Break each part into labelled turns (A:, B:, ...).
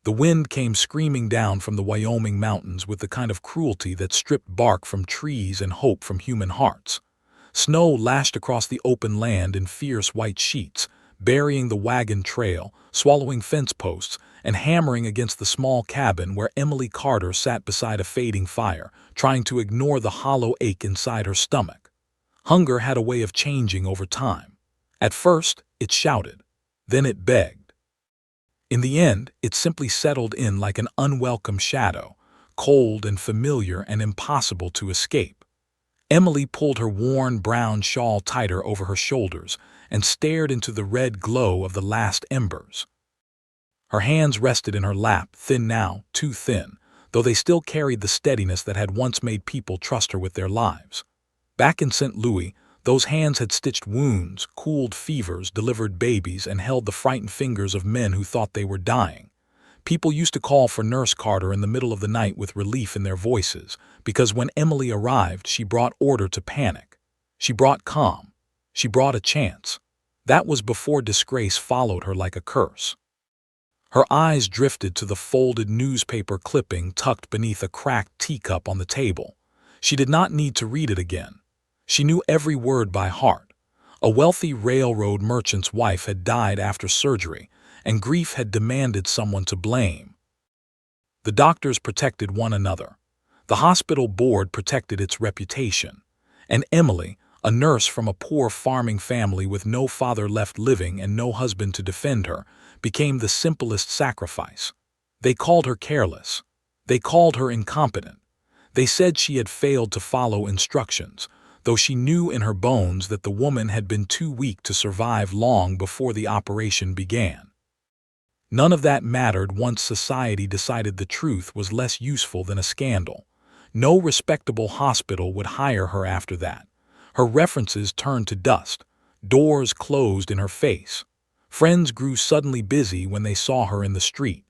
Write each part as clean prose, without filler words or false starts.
A: The wind came screaming down from the Wyoming mountains with the kind of cruelty that stripped bark from trees and hope from human hearts. Snow lashed across the open land in fierce white sheets, burying the wagon trail, swallowing fence posts, and hammering against the small cabin where Emily Carter sat beside a fading fire, trying to ignore the hollow ache inside her stomach. Hunger had a way of changing over time. At first, it shouted. Then it begged. In the end, it simply settled in like an unwelcome shadow, cold and familiar and impossible to escape. Emily pulled her worn brown shawl tighter over her shoulders and stared into the red glow of the last embers. Her hands rested in her lap, thin now, too thin, though they still carried the steadiness that had once made people trust her with their lives. Back in St. Louis, those hands had stitched wounds, cooled fevers, delivered babies, and held the frightened fingers of men who thought they were dying. People used to call for Nurse Carter in the middle of the night with relief in their voices, because when Emily arrived, she brought order to panic. She brought calm. She brought a chance. That was before disgrace followed her like a curse. Her eyes drifted to the folded newspaper clipping tucked beneath a cracked teacup on the table. She did not need to read it again. She knew every word by heart. A wealthy railroad merchant's wife had died after surgery, and grief had demanded someone to blame. The doctors protected one another. The hospital board protected its reputation. And Emily, a nurse from a poor farming family with no father left living and no husband to defend her, became the simplest sacrifice. They called her careless. They called her incompetent. They said she had failed to follow instructions, though she knew in her bones that the woman had been too weak to survive long before the operation began. None of that mattered once society decided the truth was less useful than a scandal. No respectable hospital would hire her after that. Her references turned to dust. Doors closed in her face. Friends grew suddenly busy when they saw her in the street.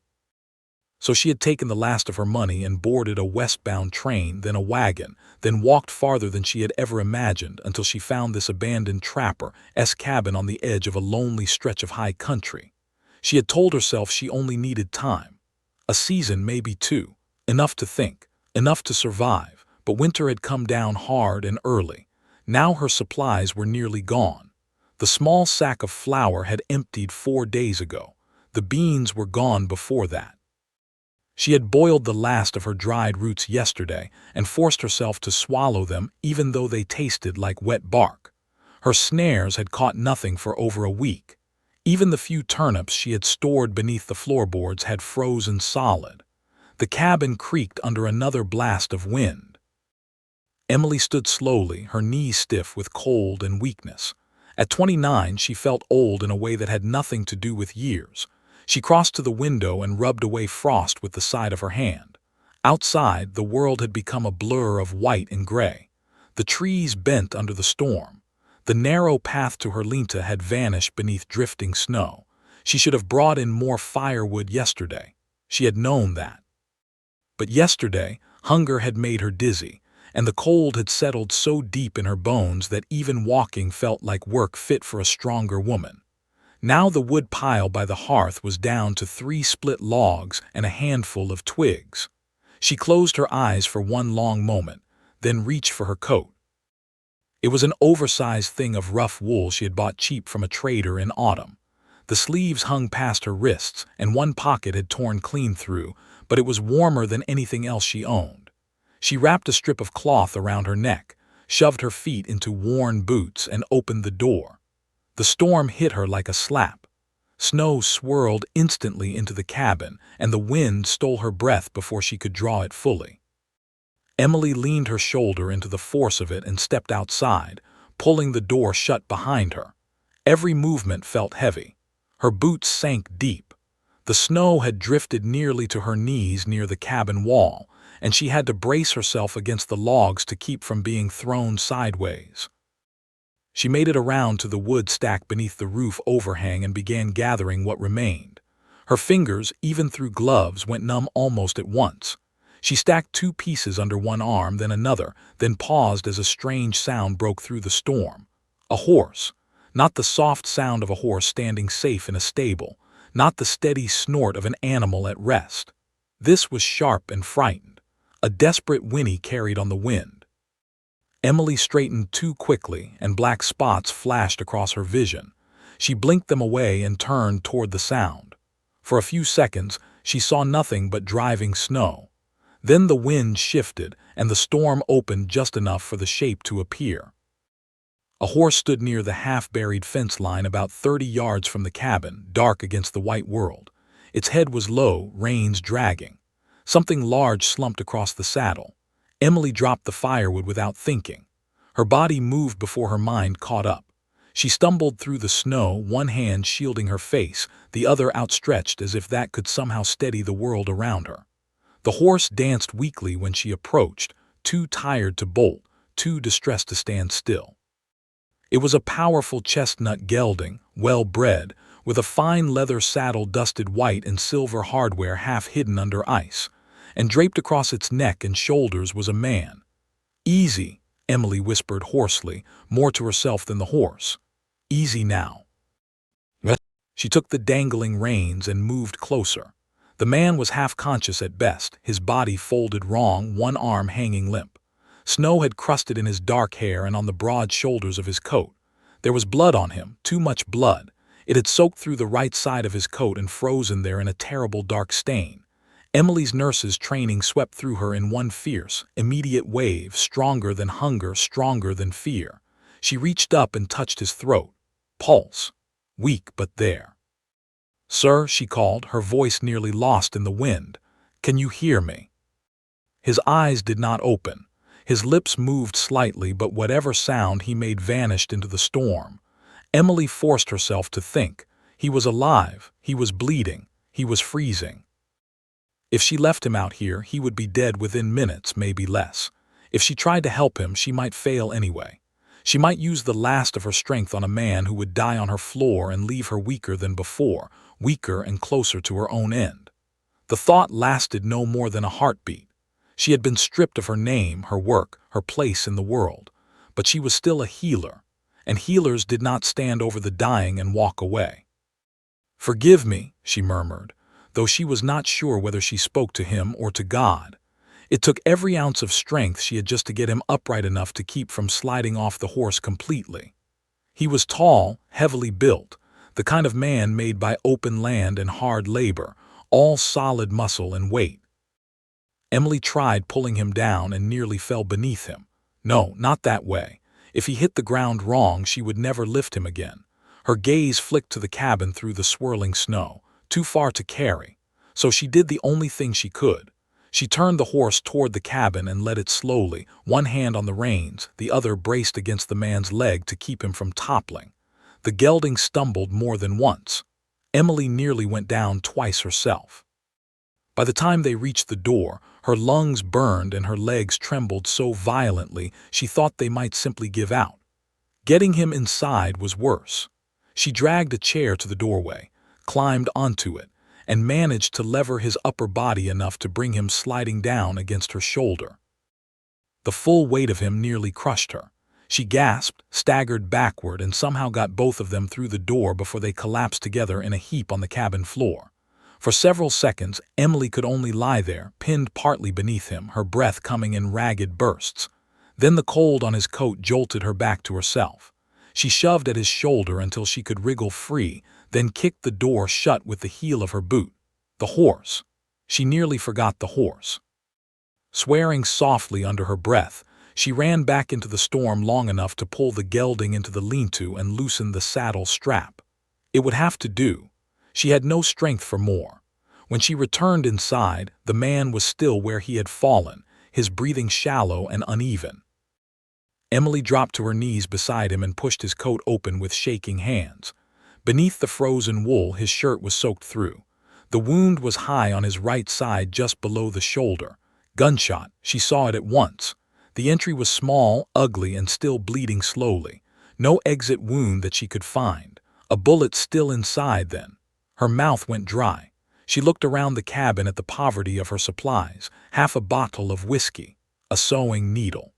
A: So she had taken the last of her money and boarded a westbound train, then a wagon, then walked farther than she had ever imagined until she found this abandoned trapper's cabin on the edge of a lonely stretch of high country. She had told herself she only needed time. A season, maybe two. Enough to think, enough to survive, but winter had come down hard and early. Now her supplies were nearly gone. The small sack of flour had emptied 4 days ago. The beans were gone before that. She had boiled the last of her dried roots yesterday and forced herself to swallow them even though they tasted like wet bark. Her snares had caught nothing for over a week. Even the few turnips she had stored beneath the floorboards had frozen solid. The cabin creaked under another blast of wind. Emily stood slowly, her knees stiff with cold and weakness. At 29, she felt old in a way that had nothing to do with years. She crossed to the window and rubbed away frost with the side of her hand. Outside, the world had become a blur of white and gray. The trees bent under the storm. The narrow path to her linta had vanished beneath drifting snow. She should have brought in more firewood yesterday. She had known that. But yesterday, hunger had made her dizzy, and the cold had settled so deep in her bones that even walking felt like work fit for a stronger woman. Now the wood pile by the hearth was down to 3 split logs and a handful of twigs. She closed her eyes for one long moment, then reached for her coat. It was an oversized thing of rough wool she had bought cheap from a trader in autumn. The sleeves hung past her wrists, and one pocket had torn clean through, but it was warmer than anything else she owned. She wrapped a strip of cloth around her neck, shoved her feet into worn boots, and opened the door. The storm hit her like a slap. Snow swirled instantly into the cabin, and the wind stole her breath before she could draw it fully. Emily leaned her shoulder into the force of it and stepped outside, pulling the door shut behind her. Every movement felt heavy. Her boots sank deep. The snow had drifted nearly to her knees near the cabin wall, and she had to brace herself against the logs to keep from being thrown sideways. She made it around to the wood stack beneath the roof overhang and began gathering what remained. Her fingers, even through gloves, went numb almost at once. She stacked 2 pieces under one arm, then another, then paused as a strange sound broke through the storm. A horse. Not the soft sound of a horse standing safe in a stable. not the steady snort of an animal at rest. This was sharp and frightened, a desperate whinny carried on the wind. Emily straightened too quickly, and black spots flashed across her vision. She blinked them away and turned toward the sound. For a few seconds, she saw nothing but driving snow. Then the wind shifted, and the storm opened just enough for the shape to appear. A horse stood near the half-buried fence line about 30 yards from the cabin, dark against the white world. Its head was low, reins dragging. Something large slumped across the saddle. Emily dropped the firewood without thinking. Her body moved before her mind caught up. She stumbled through the snow, one hand shielding her face, the other outstretched as if that could somehow steady the world around her. The horse danced weakly when she approached, too tired to bolt, too distressed to stand still. It was a powerful chestnut gelding, well-bred, with a fine leather saddle dusted white and silver hardware half hidden under ice, and draped across its neck and shoulders was a man. "Easy," Emily whispered hoarsely, more to herself than the horse. "Easy now." She took the dangling reins and moved closer. The man was half-conscious at best, his body folded wrong, one arm hanging limp. Snow had crusted in his dark hair and on the broad shoulders of his coat. There was blood on him, too much blood. It had soaked through the right side of his coat and frozen there in a terrible dark stain. Emily's nurse's training swept through her in one fierce, immediate wave, stronger than hunger, stronger than fear. She reached up and touched his throat. Pulse. Weak, but there. "Sir," she called, her voice nearly lost in the wind. "Can you hear me?" His eyes did not open. His lips moved slightly, but whatever sound he made vanished into the storm. Emily forced herself to think. He was alive, he was bleeding, he was freezing. If she left him out here, he would be dead within minutes, maybe less. If she tried to help him, she might fail anyway. She might use the last of her strength on a man who would die on her floor and leave her weaker than before, weaker and closer to her own end. The thought lasted no more than a heartbeat. She had been stripped of her name, her work, her place in the world, but she was still a healer, and healers did not stand over the dying and walk away. "Forgive me," she murmured, though she was not sure whether she spoke to him or to God. It took every ounce of strength she had just to get him upright enough to keep from sliding off the horse completely. He was tall, heavily built, the kind of man made by open land and hard labor, all solid muscle and weight. Emily tried pulling him down and nearly fell beneath him. No, not that way. If he hit the ground wrong, she would never lift him again. Her gaze flicked to the cabin through the swirling snow, too far to carry. So she did the only thing she could. She turned the horse toward the cabin and led it slowly, one hand on the reins, the other braced against the man's leg to keep him from toppling. The gelding stumbled more than once. Emily nearly went down twice herself. By the time they reached the door, her lungs burned and her legs trembled so violently she thought they might simply give out. Getting him inside was worse. She dragged a chair to the doorway, climbed onto it, and managed to lever his upper body enough to bring him sliding down against her shoulder. The full weight of him nearly crushed her. She gasped, staggered backward, and somehow got both of them through the door before they collapsed together in a heap on the cabin floor. For several seconds, Emily could only lie there, pinned partly beneath him, her breath coming in ragged bursts. Then the cold on his coat jolted her back to herself. She shoved at his shoulder until she could wriggle free, then kicked the door shut with the heel of her boot. The horse. She nearly forgot the horse. Swearing softly under her breath, she ran back into the storm long enough to pull the gelding into the lean-to and loosen the saddle strap. It would have to do. She had no strength for more. When she returned inside, the man was still where he had fallen, his breathing shallow and uneven. Emily dropped to her knees beside him and pushed his coat open with shaking hands. Beneath the frozen wool, his shirt was soaked through. The wound was high on his right side just below the shoulder. Gunshot, she saw it at once. The entry was small, ugly, and still bleeding slowly. No exit wound that she could find. A bullet still inside then. Her mouth went dry. She looked around the cabin at the poverty of her supplies, half a bottle of whiskey, a sewing needle.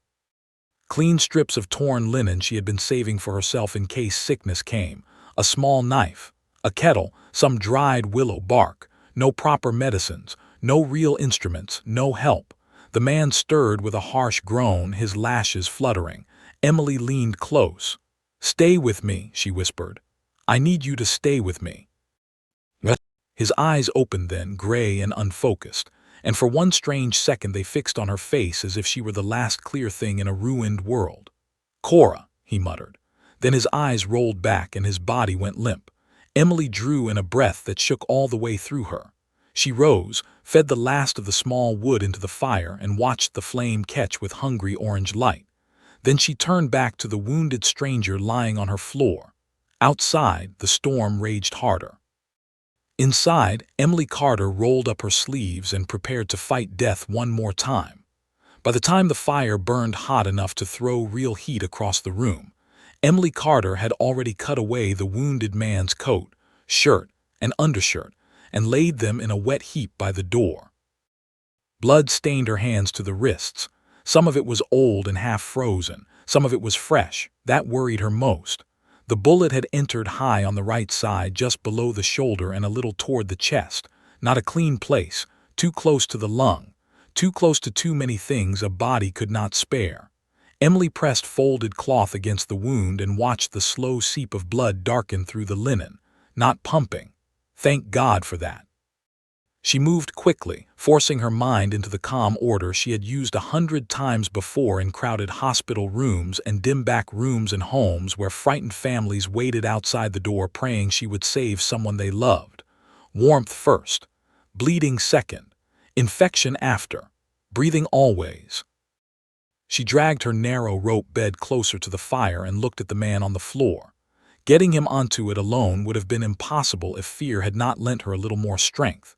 A: Clean strips of torn linen she had been saving for herself in case sickness came, a small knife, a kettle, some dried willow bark, no proper medicines, no real instruments, no help. The man stirred with a harsh groan, his lashes fluttering. Emily leaned close. "Stay with me," she whispered. "I need you to stay with me." What? His eyes opened then, gray and unfocused, and for one strange second they fixed on her face as if she were the last clear thing in a ruined world. "Cora," he muttered. Then his eyes rolled back and his body went limp. Emily drew in a breath that shook all the way through her. She rose, fed the last of the small wood into the fire, and watched the flame catch with hungry orange light. Then she turned back to the wounded stranger lying on her floor. Outside, the storm raged harder. Inside, Emily Carter rolled up her sleeves and prepared to fight death one more time. By the time the fire burned hot enough to throw real heat across the room, Emily Carter had already cut away the wounded man's coat, shirt, and undershirt, and laid them in a wet heap by the door. Blood stained her hands to the wrists. Some of it was old and half frozen, some of it was fresh. That worried her most. The bullet had entered high on the right side, just below the shoulder and a little toward the chest. Not a clean place, too close to the lung, too close to too many things a body could not spare. Emily pressed folded cloth against the wound and watched the slow seep of blood darken through the linen, not pumping. Thank God for that. She moved quickly, forcing her mind into the calm order she had used 100 times before in crowded hospital rooms and dim back rooms in homes where frightened families waited outside the door praying she would save someone they loved. Warmth first, bleeding second, infection after, breathing always. She dragged her narrow rope bed closer to the fire and looked at the man on the floor. Getting him onto it alone would have been impossible if fear had not lent her a little more strength.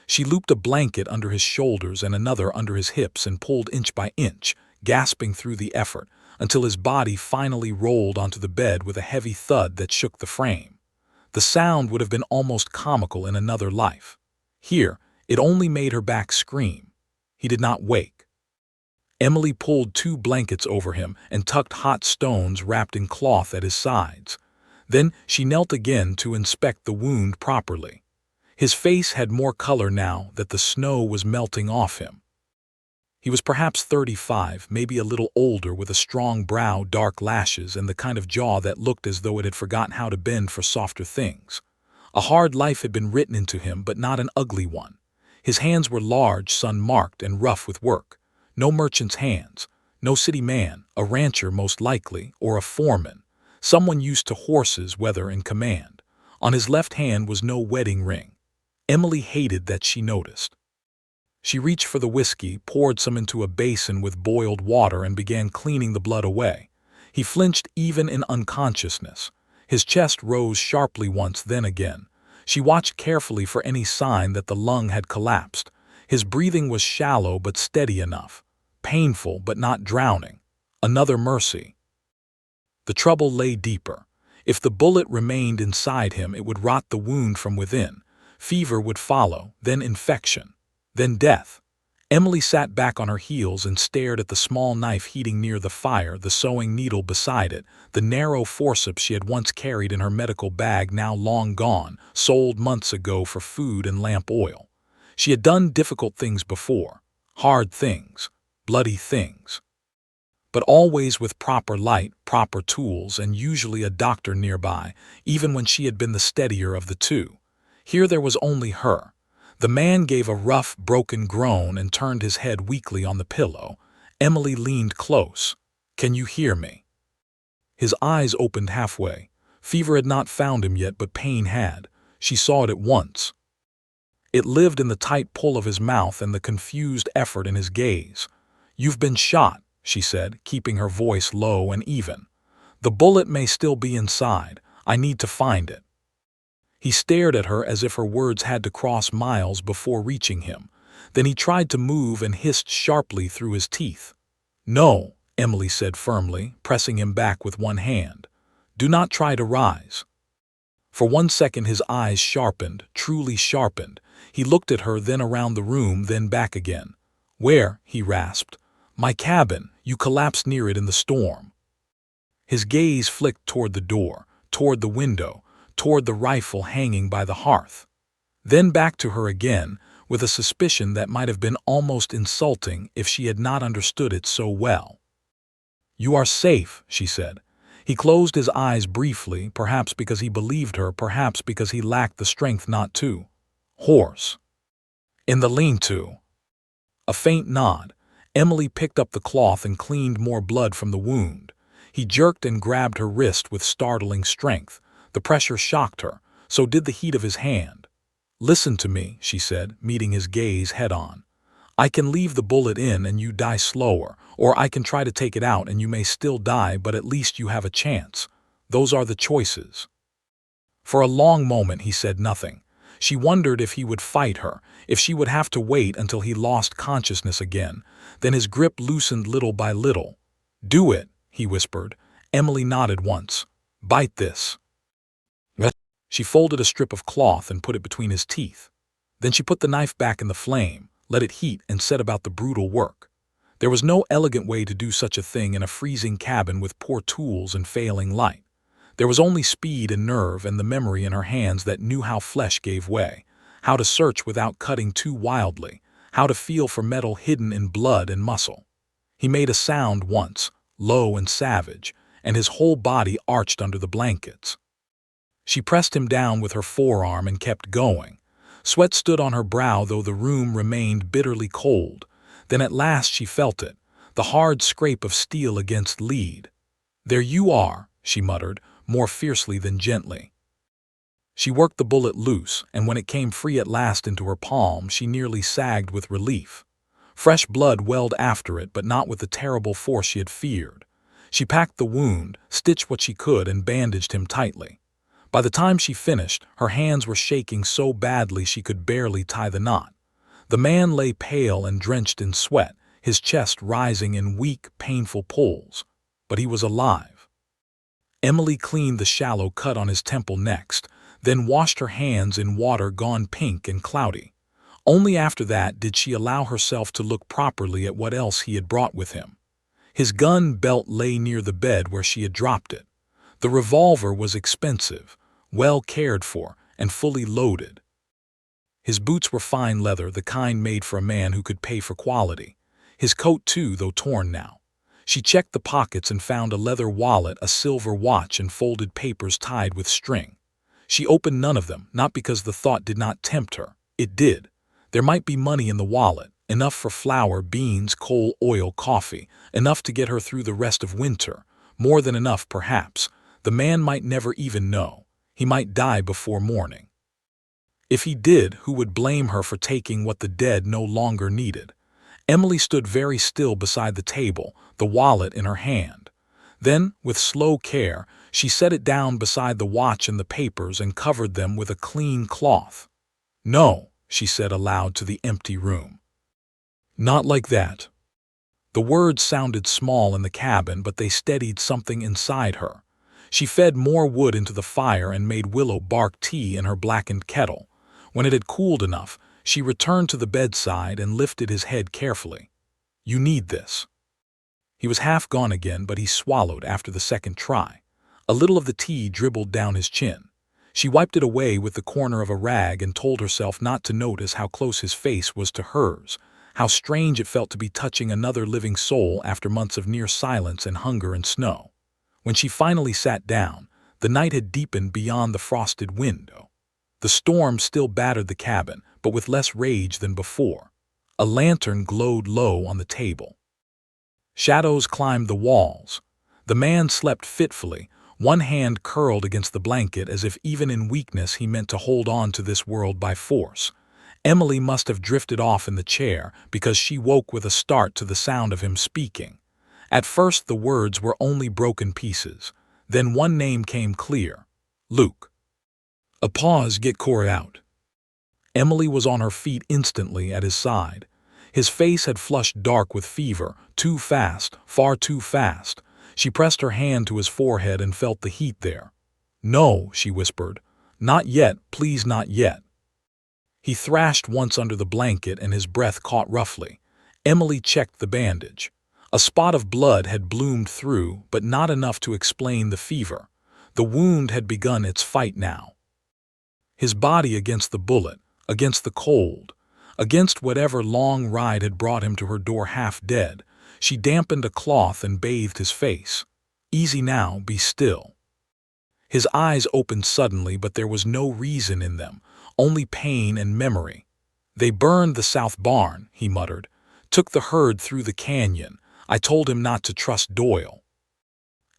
A: She looped a blanket under his shoulders and another under his hips and pulled inch by inch, gasping through the effort, until his body finally rolled onto the bed with a heavy thud that shook the frame. The sound would have been almost comical in another life. Here, it only made her back scream. He did not wake. Emily pulled 2 blankets over him and tucked hot stones wrapped in cloth at his sides. Then she knelt again to inspect the wound properly. His face had more color now that the snow was melting off him. He was perhaps 35, maybe a little older, with a strong brow, dark lashes, and the kind of jaw that looked as though it had forgotten how to bend for softer things. A hard life had been written into him, but not an ugly one. His hands were large, sun-marked, and rough with work. No merchant's hands, no city man, a rancher most likely, or a foreman, someone used to horses, weather, and command. On his left hand was no wedding ring. Emily hated that she noticed. She reached for the whiskey, poured some into a basin with boiled water, and began cleaning the blood away. He flinched even in unconsciousness. His chest rose sharply once, then again. She watched carefully for any sign that the lung had collapsed. His breathing was shallow but steady enough. Painful but not drowning. Another mercy. The trouble lay deeper. If the bullet remained inside him, it would rot the wound from within. Fever would follow, then infection, then death. Emily sat back on her heels and stared at the small knife heating near the fire, the sewing needle beside it, the narrow forceps she had once carried in her medical bag, now long gone, sold months ago for food and lamp oil. She had done difficult things before, hard things, bloody things. But always with proper light, proper tools, and usually a doctor nearby, even when she had been the steadier of the two. Here there was only her. The man gave a rough, broken groan and turned his head weakly on the pillow. Emily leaned close. "Can you hear me?" His eyes opened halfway. Fever had not found him yet, but pain had. She saw it at once. It lived in the tight pull of his mouth and the confused effort in his gaze. "You've been shot," she said, keeping her voice low and even. "The bullet may still be inside. I need to find it." He stared at her as if her words had to cross miles before reaching him. Then he tried to move and hissed sharply through his teeth. "No," Emily said firmly, pressing him back with one hand. "Do not try to rise." For 1 second his eyes sharpened, truly sharpened. He looked at her, then around the room, then back again. "Where?" he rasped. "My cabin. You collapsed near it in the storm." His gaze flicked toward the door, toward the window, toward the rifle hanging by the hearth. Then back to her again, with a suspicion that might have been almost insulting if she had not understood it so well. "You are safe," she said. He closed his eyes briefly, perhaps because he believed her, perhaps because he lacked the strength not to. "Horse." "In the lean-to." A faint nod. Emily picked up the cloth and cleaned more blood from the wound. He jerked and grabbed her wrist with startling strength. The pressure shocked her, so did the heat of his hand. "Listen to me," she said, meeting his gaze head-on. "I can leave the bullet in and you die slower, or I can try to take it out and you may still die, but at least you have a chance. Those are the choices." For a long moment he said nothing. She wondered if he would fight her, if she would have to wait until he lost consciousness again. Then his grip loosened little by little. "Do it," he whispered. Emily nodded once. "Bite this." She folded a strip of cloth and put it between his teeth. Then she put the knife back in the flame, let it heat, and set about the brutal work. There was no elegant way to do such a thing in a freezing cabin with poor tools and failing light. There was only speed and nerve and the memory in her hands that knew how flesh gave way, how to search without cutting too wildly, how to feel for metal hidden in blood and muscle. He made a sound once, low and savage, and his whole body arched under the blankets. She pressed him down with her forearm and kept going. Sweat stood on her brow, though the room remained bitterly cold. Then at last she felt it, the hard scrape of steel against lead. "There you are," she muttered, more fiercely than gently. She worked the bullet loose, and when it came free at last into her palm, she nearly sagged with relief. Fresh blood welled after it, but not with the terrible force she had feared. She packed the wound, stitched what she could, and bandaged him tightly. By the time she finished, her hands were shaking so badly she could barely tie the knot. The man lay pale and drenched in sweat, his chest rising in weak, painful pulls. But he was alive. Emily cleaned the shallow cut on his temple next, then washed her hands in water gone pink and cloudy. Only after that did she allow herself to look properly at what else he had brought with him. His gun belt lay near the bed where she had dropped it. The revolver was expensive, well cared for, and fully loaded. His boots were fine leather, the kind made for a man who could pay for quality. His coat too, though torn now. She checked the pockets and found a leather wallet, a silver watch, and folded papers tied with string. She opened none of them, not because the thought did not tempt her. It did. There might be money in the wallet, enough for flour, beans, coal, oil, coffee, enough to get her through the rest of winter. More than enough, perhaps. The man might never even know. He might die before morning. If he did, who would blame her for taking what the dead no longer needed? Emily stood very still beside the table, the wallet in her hand. Then, with slow care, she set it down beside the watch and the papers and covered them with a clean cloth. "No," she said aloud to the empty room. "Not like that." The words sounded small in the cabin, but they steadied something inside her. She fed more wood into the fire and made willow bark tea in her blackened kettle. When it had cooled enough, she returned to the bedside and lifted his head carefully. "You need this." He was half gone again, but he swallowed after the second try. A little of the tea dribbled down his chin. She wiped it away with the corner of a rag and told herself not to notice how close his face was to hers, how strange it felt to be touching another living soul after months of near silence and hunger and snow. When she finally sat down, the night had deepened beyond the frosted window. The storm still battered the cabin, but with less rage than before. A lantern glowed low on the table. Shadows climbed the walls. The man slept fitfully, one hand curled against the blanket as if even in weakness he meant to hold on to this world by force. Emily must have drifted off in the chair because she woke with a start to the sound of him speaking. At first the words were only broken pieces. Then one name came clear. Luke. A pause. "Get Corey out." Emily was on her feet instantly at his side. His face had flushed dark with fever, too fast, far too fast. She pressed her hand to his forehead and felt the heat there. "No," she whispered. "Not yet, please, not yet." He thrashed once under the blanket and his breath caught roughly. Emily checked the bandage. A spot of blood had bloomed through, but not enough to explain the fever. The wound had begun its fight now. His body against the bullet, against the cold, against whatever long ride had brought him to her door half dead. She dampened a cloth and bathed his face. Easy now, be still. His eyes opened suddenly, but there was no reason in them, only pain and memory. They burned the south barn, he muttered. Took the herd through the canyon. I told him not to trust Doyle.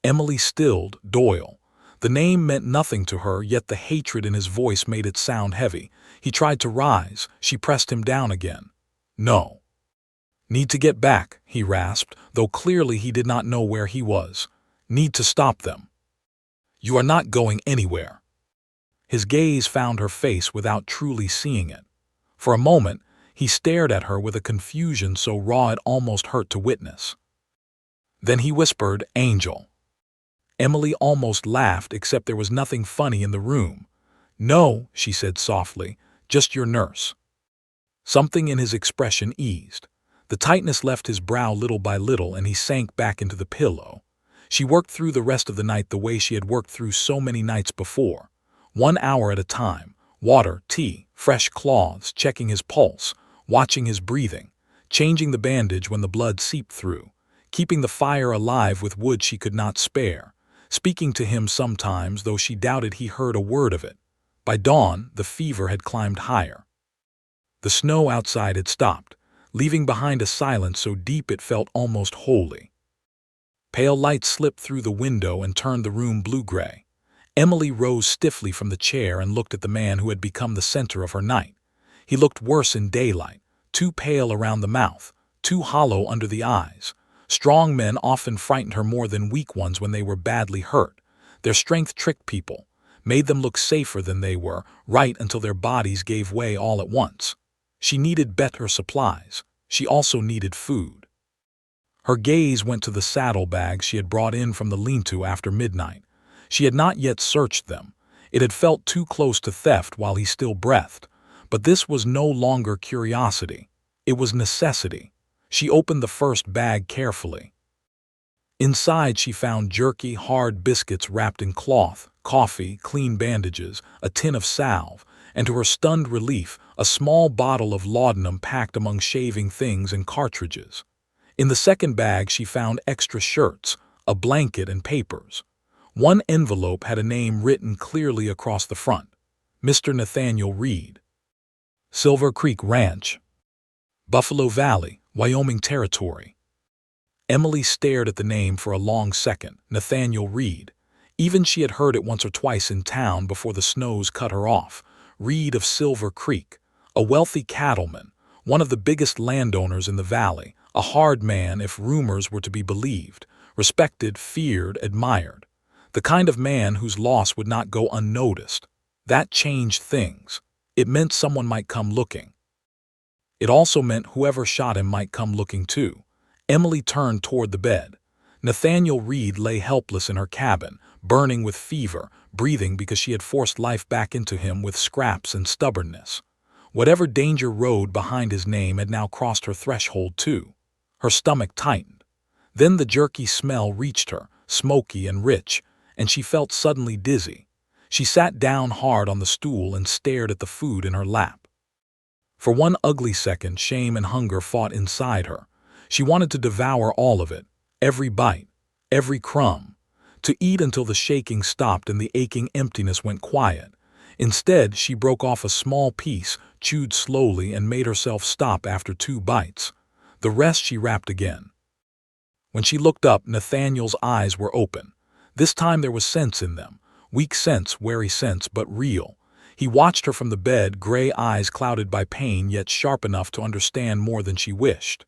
A: Emily stilled. Doyle. The name meant nothing to her, yet the hatred in his voice made it sound heavy. He tried to rise. She pressed him down again. No. Need to get back, he rasped, though clearly he did not know where he was. Need to stop them. You are not going anywhere. His gaze found her face without truly seeing it. For a moment, he stared at her with a confusion so raw it almost hurt to witness. Then he whispered, Angel. Emily almost laughed, except there was nothing funny in the room. No, she said softly, just your nurse. Something in his expression eased. The tightness left his brow little by little, and he sank back into the pillow. She worked through the rest of the night the way she had worked through so many nights before. 1 hour at a time. Water, tea, fresh cloths, checking his pulse, watching his breathing, changing the bandage when the blood seeped through, keeping the fire alive with wood she could not spare, speaking to him sometimes, though she doubted he heard a word of it. By dawn, the fever had climbed higher. The snow outside had stopped, leaving behind a silence so deep it felt almost holy. Pale light slipped through the window and turned the room blue-gray. Emily rose stiffly from the chair and looked at the man who had become the center of her night. He looked worse in daylight, too pale around the mouth, too hollow under the eyes. Strong men often frightened her more than weak ones when they were badly hurt. Their strength tricked people, made them look safer than they were, right until their bodies gave way all at once. She needed better supplies. She also needed food. Her gaze went to the saddlebags she had brought in from the lean-to after midnight. She had not yet searched them. It had felt too close to theft while he still breathed. But this was no longer curiosity. It was necessity. She opened the first bag carefully. Inside she found jerky, hard biscuits wrapped in cloth, coffee, clean bandages, a tin of salve, and to her stunned relief, a small bottle of laudanum packed among shaving things and cartridges. In the second bag she found extra shirts, a blanket, and papers. One envelope had a name written clearly across the front. Mr. Nathaniel Reed. Silver Creek Ranch. Buffalo Valley, Wyoming Territory. Emily stared at the name for a long second. Nathaniel Reed. Even she had heard it once or twice in town before the snows cut her off. Reed of Silver Creek. A wealthy cattleman, one of the biggest landowners in the valley, a hard man if rumors were to be believed, respected, feared, admired. The kind of man whose loss would not go unnoticed. That changed things. It meant someone might come looking. It also meant whoever shot him might come looking too. Emily turned toward the bed. Nathaniel Reed lay helpless in her cabin, burning with fever, breathing because she had forced life back into him with scraps and stubbornness. Whatever danger rode behind his name had now crossed her threshold too. Her stomach tightened. Then the jerky smell reached her, smoky and rich, and she felt suddenly dizzy. She sat down hard on the stool and stared at the food in her lap. For one ugly second, shame and hunger fought inside her. She wanted to devour all of it, every bite, every crumb, to eat until the shaking stopped and the aching emptiness went quiet. Instead, she broke off a small piece, chewed slowly, and made herself stop after 2 bites. The rest she wrapped again. When she looked up, Nathaniel's eyes were open. This time there was sense in them. Weak sense, wary sense, but real. He watched her from the bed, gray eyes clouded by pain yet sharp enough to understand more than she wished.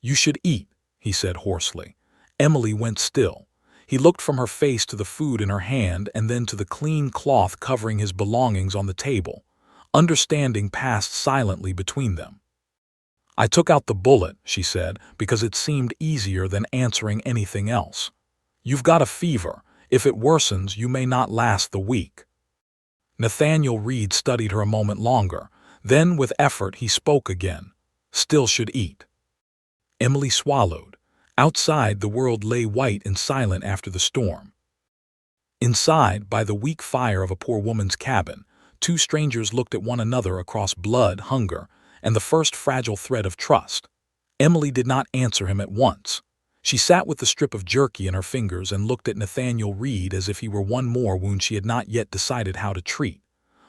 A: You should eat, he said hoarsely. Emily went still. He looked from her face to the food in her hand and then to the clean cloth covering his belongings on the table. Understanding passed silently between them. I took out the bullet, she said, because it seemed easier than answering anything else. You've got a fever. If it worsens, you may not last the week. Nathaniel Reed studied her a moment longer. Then, with effort, he spoke again. Still should eat. Emily swallowed. Outside, the world lay white and silent after the storm. Inside, by the weak fire of a poor woman's cabin, two strangers looked at one another across blood, hunger, and the first fragile thread of trust. Emily did not answer him at once. She sat with the strip of jerky in her fingers and looked at Nathaniel Reed as if he were one more wound she had not yet decided how to treat.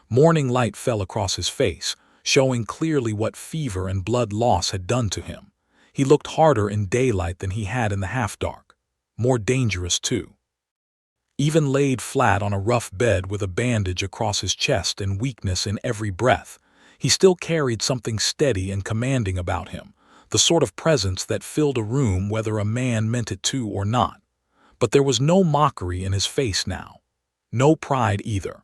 A: Morning light fell across his face, showing clearly what fever and blood loss had done to him. He looked harder in daylight than he had in the half-dark. More dangerous, too. Even laid flat on a rough bed with a bandage across his chest and weakness in every breath, he still carried something steady and commanding about him, the sort of presence that filled a room whether a man meant it to or not. But there was no mockery in his face now. No pride either.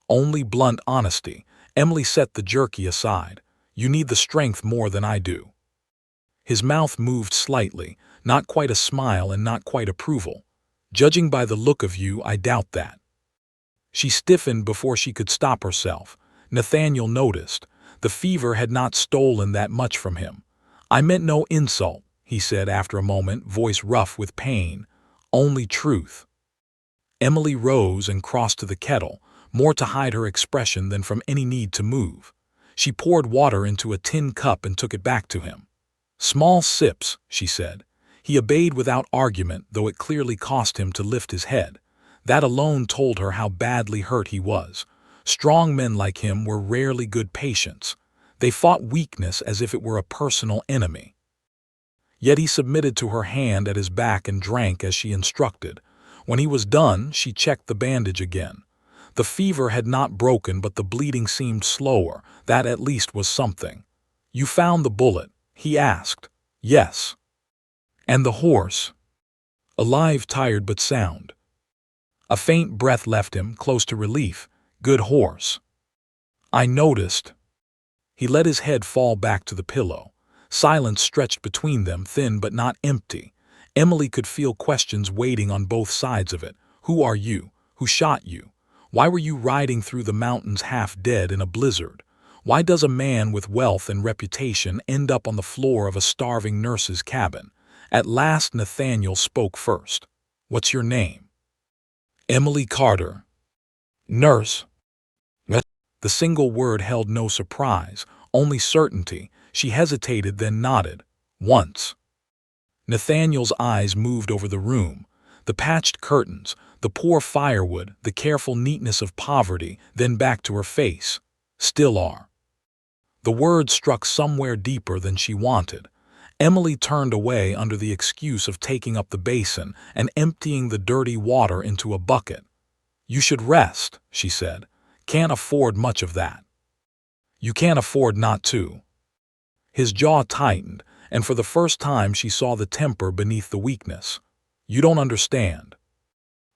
A: Only blunt honesty. Emily set the jerky aside. "You need the strength more than I do." His mouth moved slightly, not quite a smile and not quite approval. "Judging by the look of you, I doubt that." She stiffened before she could stop herself. Nathaniel noticed. The fever had not stolen that much from him. "I meant no insult," he said after a moment, voice rough with pain. "Only truth." Emily rose and crossed to the kettle, more to hide her expression than from any need to move. She poured water into a tin cup and took it back to him. "Small sips," she said. He obeyed without argument, though it clearly cost him to lift his head. That alone told her how badly hurt he was. Strong men like him were rarely good patients. They fought weakness as if it were a personal enemy. Yet he submitted to her hand at his back and drank as she instructed. When he was done, she checked the bandage again. The fever had not broken, but the bleeding seemed slower. That at least was something. "You found the bullet?" he asked. "Yes." "And the horse?" "Alive, tired but sound." A faint breath left him, close to relief. "Good horse." "I noticed." He let his head fall back to the pillow. Silence stretched between them, thin but not empty. Emily could feel questions waiting on both sides of it. Who are you? Who shot you? Why were you riding through the mountains half dead in a blizzard? Why does a man with wealth and reputation end up on the floor of a starving nurse's cabin? At last Nathaniel spoke first. "What's your name?" "Emily Carter." "Nurse?" The single word held no surprise, only certainty. She hesitated, then nodded. "Once." Nathaniel's eyes moved over the room. The patched curtains, the poor firewood, the careful neatness of poverty, then back to her face. "Still are." The word struck somewhere deeper than she wanted. Emily turned away under the excuse of taking up the basin and emptying the dirty water into a bucket. "You should rest," she said. "Can't afford much of that." "You can't afford not to." His jaw tightened, and for the first time she saw the temper beneath the weakness. "You don't understand."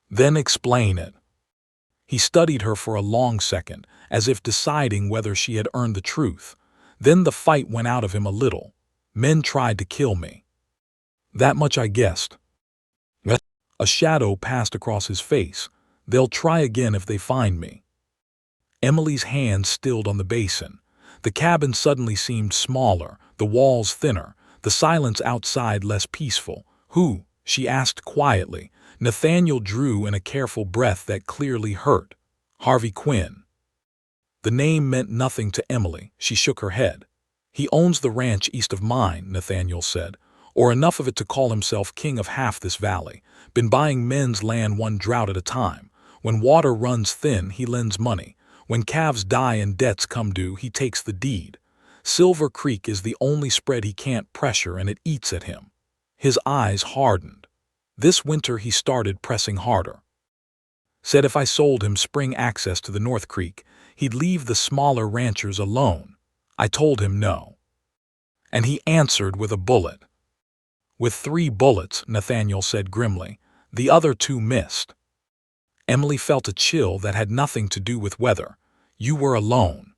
A: "Then explain it." He studied her for a long second, as if deciding whether she had earned the truth. Then the fight went out of him a little. "Men tried to kill me." "That much I guessed." A shadow passed across his face. "They'll try again if they find me." Emily's hand stilled on the basin. The cabin suddenly seemed smaller, the walls thinner, the silence outside less peaceful. "Who?" she asked quietly. Nathaniel drew in a careful breath that clearly hurt. "Harvey Quinn." The name meant nothing to Emily. She shook her head. "He owns the ranch east of mine," Nathaniel said, "or enough of it to call himself king of half this valley. Been buying men's land one drought at a time. When water runs thin, he lends money. When calves die and debts come due, he takes the deed. Silver Creek is the only spread he can't pressure, and it eats at him." His eyes hardened. This winter he started pressing harder. Said if I sold him spring access to the North Creek, he'd leave the smaller ranchers alone. I told him no. And he answered with a bullet. "With 3 bullets, Nathaniel said grimly. "The other 2 missed." Emily felt a chill that had nothing to do with weather. "You were alone."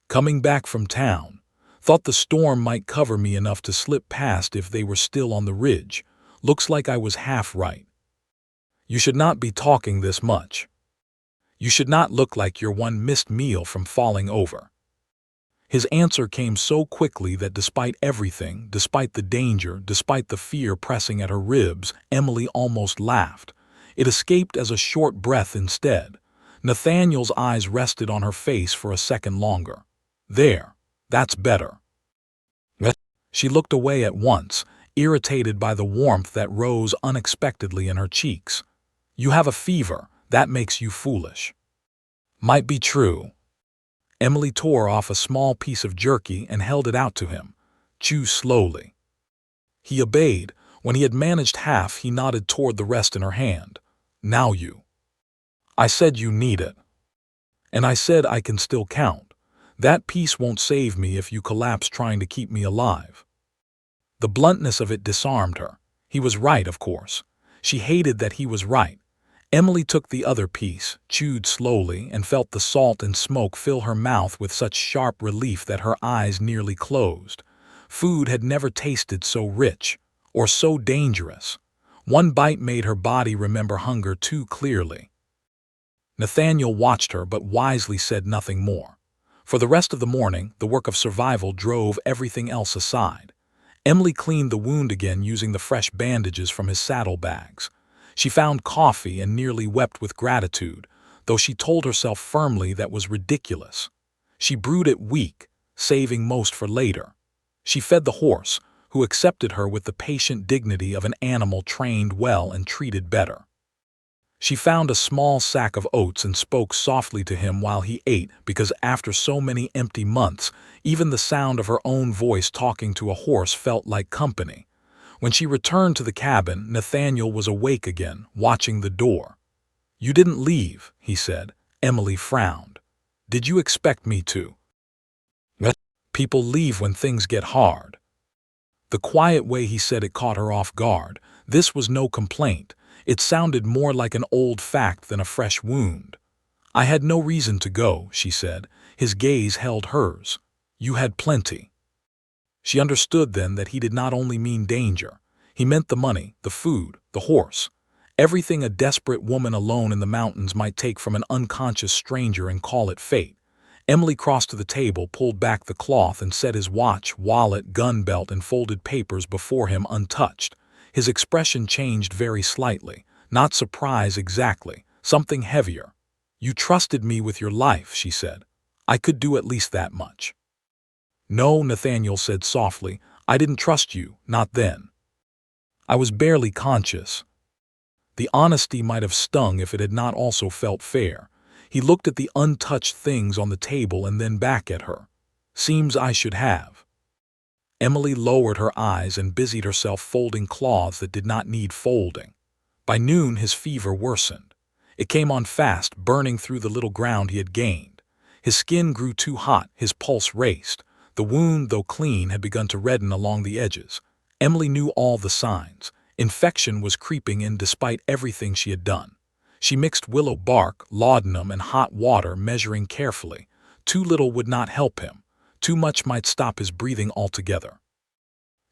A: "Coming back from town. Thought the storm might cover me enough to slip past if they were still on the ridge. Looks like I was half right." "You should not be talking this much. You should not look like you're one missed meal from falling over." His answer came so quickly that despite everything, despite the danger, despite the fear pressing at her ribs, Emily almost laughed. It escaped as a short breath instead. Nathaniel's eyes rested on her face for a second longer. There. That's better. She looked away at once, irritated by the warmth that rose unexpectedly in her cheeks. You have a fever. That makes you foolish. Might be true. Emily tore off a small piece of jerky and held it out to him. Chew slowly. He obeyed. When he had managed half, he nodded toward the rest in her hand. Now you. I said you need it. And I said I can still count. That piece won't save me if you collapse trying to keep me alive. The bluntness of it disarmed her. He was right, of course. She hated that he was right. Emily took the other piece, chewed slowly, and felt the salt and smoke fill her mouth with such sharp relief that her eyes nearly closed. Food had never tasted so rich, or so dangerous. One bite made her body remember hunger too clearly. Nathaniel watched her but wisely said nothing more. For the rest of the morning, the work of survival drove everything else aside. Emily cleaned the wound again using the fresh bandages from his saddlebags. She found coffee and nearly wept with gratitude, though she told herself firmly that was ridiculous. She brewed it weak, saving most for later. She fed the horse, who accepted her with the patient dignity of an animal trained well and treated better. She found a small sack of oats and spoke softly to him while he ate, because after so many empty months, even the sound of her own voice talking to a horse felt like company. When she returned to the cabin, Nathaniel was awake again, watching the door. You didn't leave, he said. Emily frowned. Did you expect me to? People leave when things get hard. The quiet way he said it caught her off guard. This was no complaint. It sounded more like an old fact than a fresh wound. I had no reason to go, she said. His gaze held hers. You had plenty. She understood then that he did not only mean danger. He meant the money, the food, the horse. Everything a desperate woman alone in the mountains might take from an unconscious stranger and call it fate. Emily crossed to the table, pulled back the cloth, and set his watch, wallet, gun belt, and folded papers before him untouched. His expression changed very slightly. Not surprise exactly. Something heavier. You trusted me with your life, she said. I could do at least that much. No, Nathaniel said softly. I didn't trust you, not then. I was barely conscious. The honesty might have stung if it had not also felt fair. He looked at the untouched things on the table and then back at her. Seems I should have. Emily lowered her eyes and busied herself folding cloths that did not need folding. By noon his fever worsened. It came on fast, burning through the little ground he had gained. His skin grew too hot, his pulse raced. The wound, though clean, had begun to redden along the edges. Emily knew all the signs. Infection was creeping in despite everything she had done. She mixed willow bark, laudanum, and hot water, measuring carefully. Too little would not help him. Too much might stop his breathing altogether.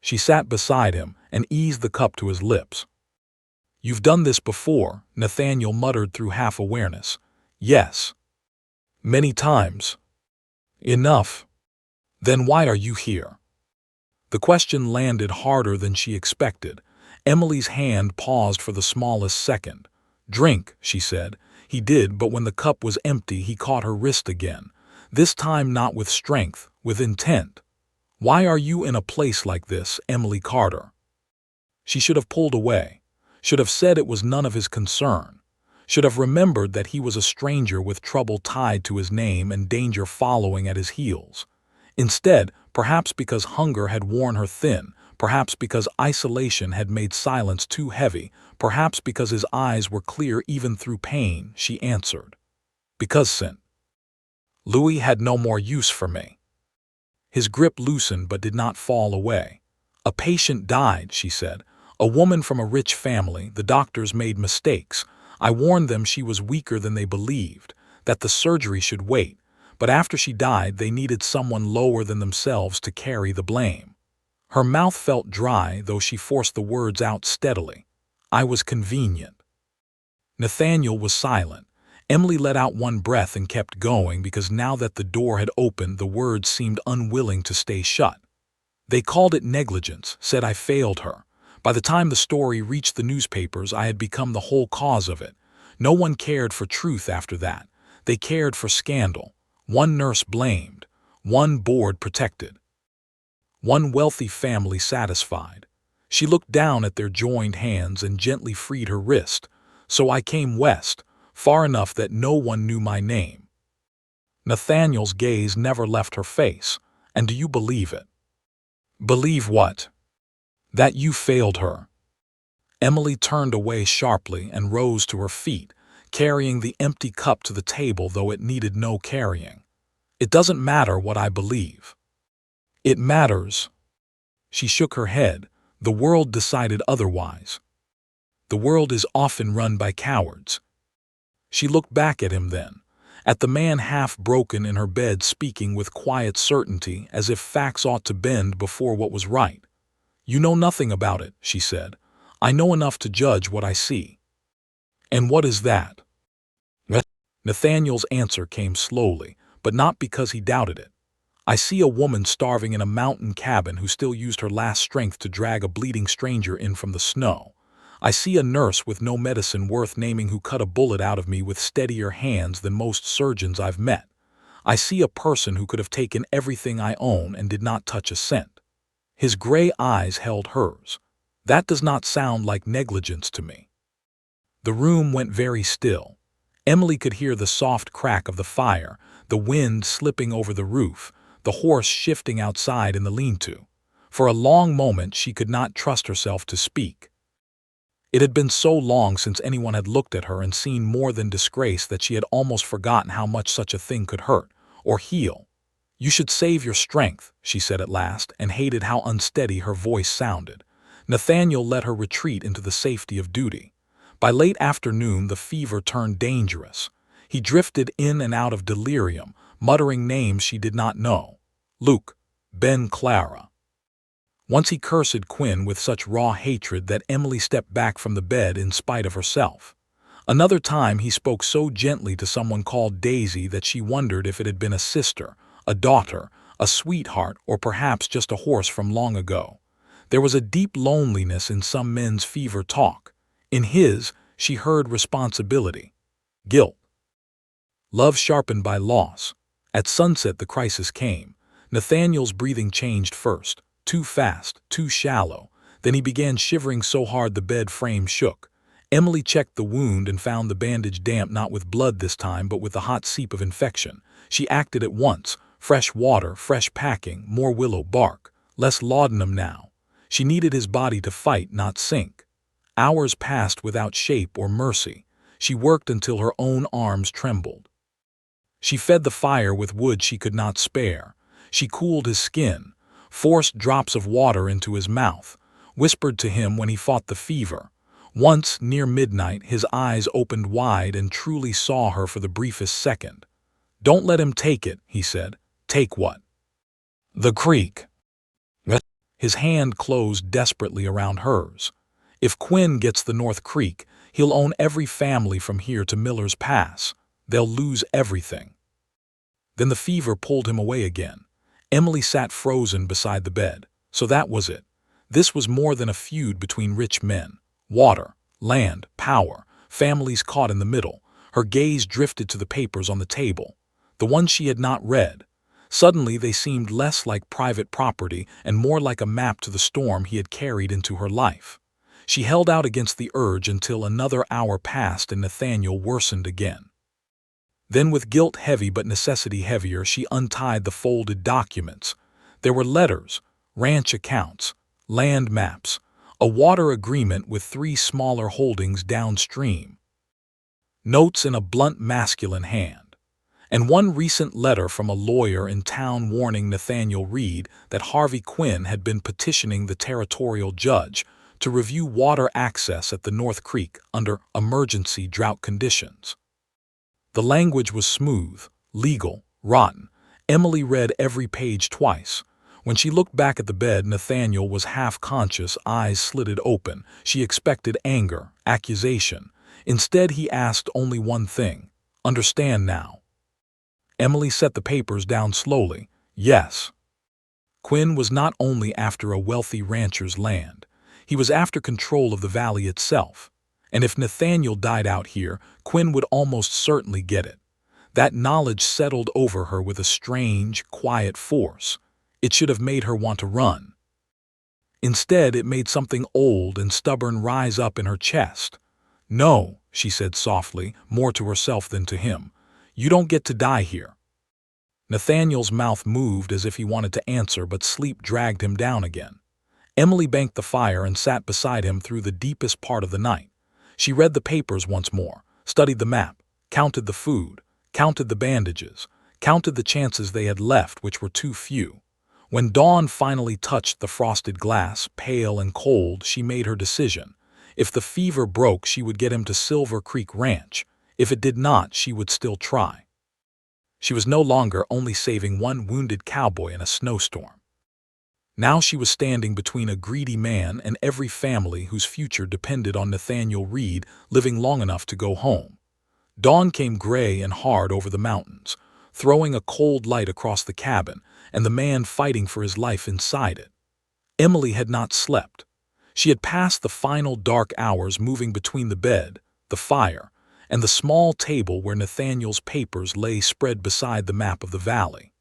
A: She sat beside him and eased the cup to his lips. You've done this before, Nathaniel muttered through half-awareness. Yes. Many times. Enough. Then why are you here? The question landed harder than she expected. Emily's hand paused for the smallest second. Drink, she said. He did, but when the cup was empty, he caught her wrist again. This time not with strength, with intent. Why are you in a place like this, Emily Carter? She should have pulled away. Should have said it was none of his concern. Should have remembered that he was a stranger with trouble tied to his name and danger following at his heels. Instead, perhaps because hunger had worn her thin, perhaps because isolation had made silence too heavy, perhaps because his eyes were clear even through pain, she answered. Because St. Louis had no more use for me. His grip loosened but did not fall away. A patient died, she said. A woman from a rich family. The doctors made mistakes. I warned them she was weaker than they believed, that the surgery should wait. But after she died, they needed someone lower than themselves to carry the blame. Her mouth felt dry, though she forced the words out steadily. I was convenient. Nathaniel was silent. Emily let out one breath and kept going because now that the door had opened, the words seemed unwilling to stay shut. They called it negligence, said I failed her. By the time the story reached the newspapers, I had become the whole cause of it. No one cared for truth after that. They cared for scandal. One nurse blamed. One board protected. One wealthy family satisfied. She looked down at their joined hands and gently freed her wrist. So I came west, far enough that no one knew my name. Nathaniel's gaze never left her face. And do you believe it? Believe what? That you failed her. Emily turned away sharply and rose to her feet, carrying the empty cup to the table, though it needed no carrying. It doesn't matter what I believe. It matters. She shook her head. The world decided otherwise. The world is often run by cowards. She looked back at him then, at the man half broken in her bed, speaking with quiet certainty as if facts ought to bend before what was right. You know nothing about it, she said. I know enough to judge what I see. And what is that? Nathaniel's answer came slowly, but not because he doubted it. I see a woman starving in a mountain cabin who still used her last strength to drag a bleeding stranger in from the snow. I see a nurse with no medicine worth naming who cut a bullet out of me with steadier hands than most surgeons I've met. I see a person who could have taken everything I own and did not touch a cent. His gray eyes held hers. That does not sound like negligence to me. The room went very still. Emily could hear the soft crack of the fire, the wind slipping over the roof, the horse shifting outside in the lean-to. For a long moment she could not trust herself to speak. It had been so long since anyone had looked at her and seen more than disgrace that she had almost forgotten how much such a thing could hurt, or heal. You should save your strength, she said at last, and hated how unsteady her voice sounded. Nathaniel let her retreat into the safety of duty. By late afternoon the fever turned dangerous. He drifted in and out of delirium, muttering names she did not know. Luke, Ben, Clara. Once he cursed Quinn with such raw hatred that Emily stepped back from the bed in spite of herself. Another time he spoke so gently to someone called Daisy that she wondered if it had been a sister, a daughter, a sweetheart, or perhaps just a horse from long ago. There was a deep loneliness in some men's fever talk. In his, she heard responsibility, guilt, love sharpened by loss. At sunset the crisis came. Nathaniel's breathing changed first, too fast, too shallow. Then he began shivering so hard the bed frame shook. Emily checked the wound and found the bandage damp, not with blood this time, but with the hot seep of infection. She acted at once. Fresh water, fresh packing, more willow bark, less laudanum now. She needed his body to fight, not sink. Hours passed without shape or mercy. She worked until her own arms trembled. She fed the fire with wood she could not spare. She cooled his skin, forced drops of water into his mouth, whispered to him when he fought the fever. Once, near midnight, his eyes opened wide and truly saw her for the briefest second. Don't let him take it, he said. Take what? The creek. His hand closed desperately around hers. If Quinn gets the North Creek, he'll own every family from here to Miller's Pass. They'll lose everything. Then the fever pulled him away again. Emily sat frozen beside the bed. So that was it. This was more than a feud between rich men. Water, land, power, families caught in the middle. Her gaze drifted to the papers on the table, the ones she had not read. Suddenly they seemed less like private property and more like a map to the storm he had carried into her life. She held out against the urge until another hour passed and Nathaniel worsened again. Then, with guilt heavy but necessity heavier, she untied the folded documents. There were letters, ranch accounts, land maps, a water agreement with 3 smaller holdings downstream, notes in a blunt masculine hand, and one recent letter from a lawyer in town warning Nathaniel Reed that Harvey Quinn had been petitioning the territorial judge to review water access at the North Creek under emergency drought conditions. The language was smooth, legal, rotten. Emily read every page twice. When she looked back at the bed, Nathaniel was half-conscious, eyes slitted open. She expected anger, accusation. Instead, he asked only one thing: understand now. Emily set the papers down slowly. Yes. Quinn was not only after a wealthy rancher's land. He was after control of the valley itself. And if Nathaniel died out here, Quinn would almost certainly get it. That knowledge settled over her with a strange, quiet force. It should have made her want to run. Instead, it made something old and stubborn rise up in her chest. "No," she said softly, more to herself than to him. "You don't get to die here." Nathaniel's mouth moved as if he wanted to answer, but sleep dragged him down again. Emily banked the fire and sat beside him through the deepest part of the night. She read the papers once more, studied the map, counted the food, counted the bandages, counted the chances they had left, which were too few. When dawn finally touched the frosted glass, pale and cold, she made her decision. If the fever broke, she would get him to Silver Creek Ranch. If it did not, she would still try. She was no longer only saving one wounded cowboy in a snowstorm. Now she was standing between a greedy man and every family whose future depended on Nathaniel Reed living long enough to go home. Dawn came gray and hard over the mountains, throwing a cold light across the cabin and the man fighting for his life inside it. Emily had not slept. She had passed the final dark hours moving between the bed, the fire, and the small table where Nathaniel's papers lay spread beside the map of the valley.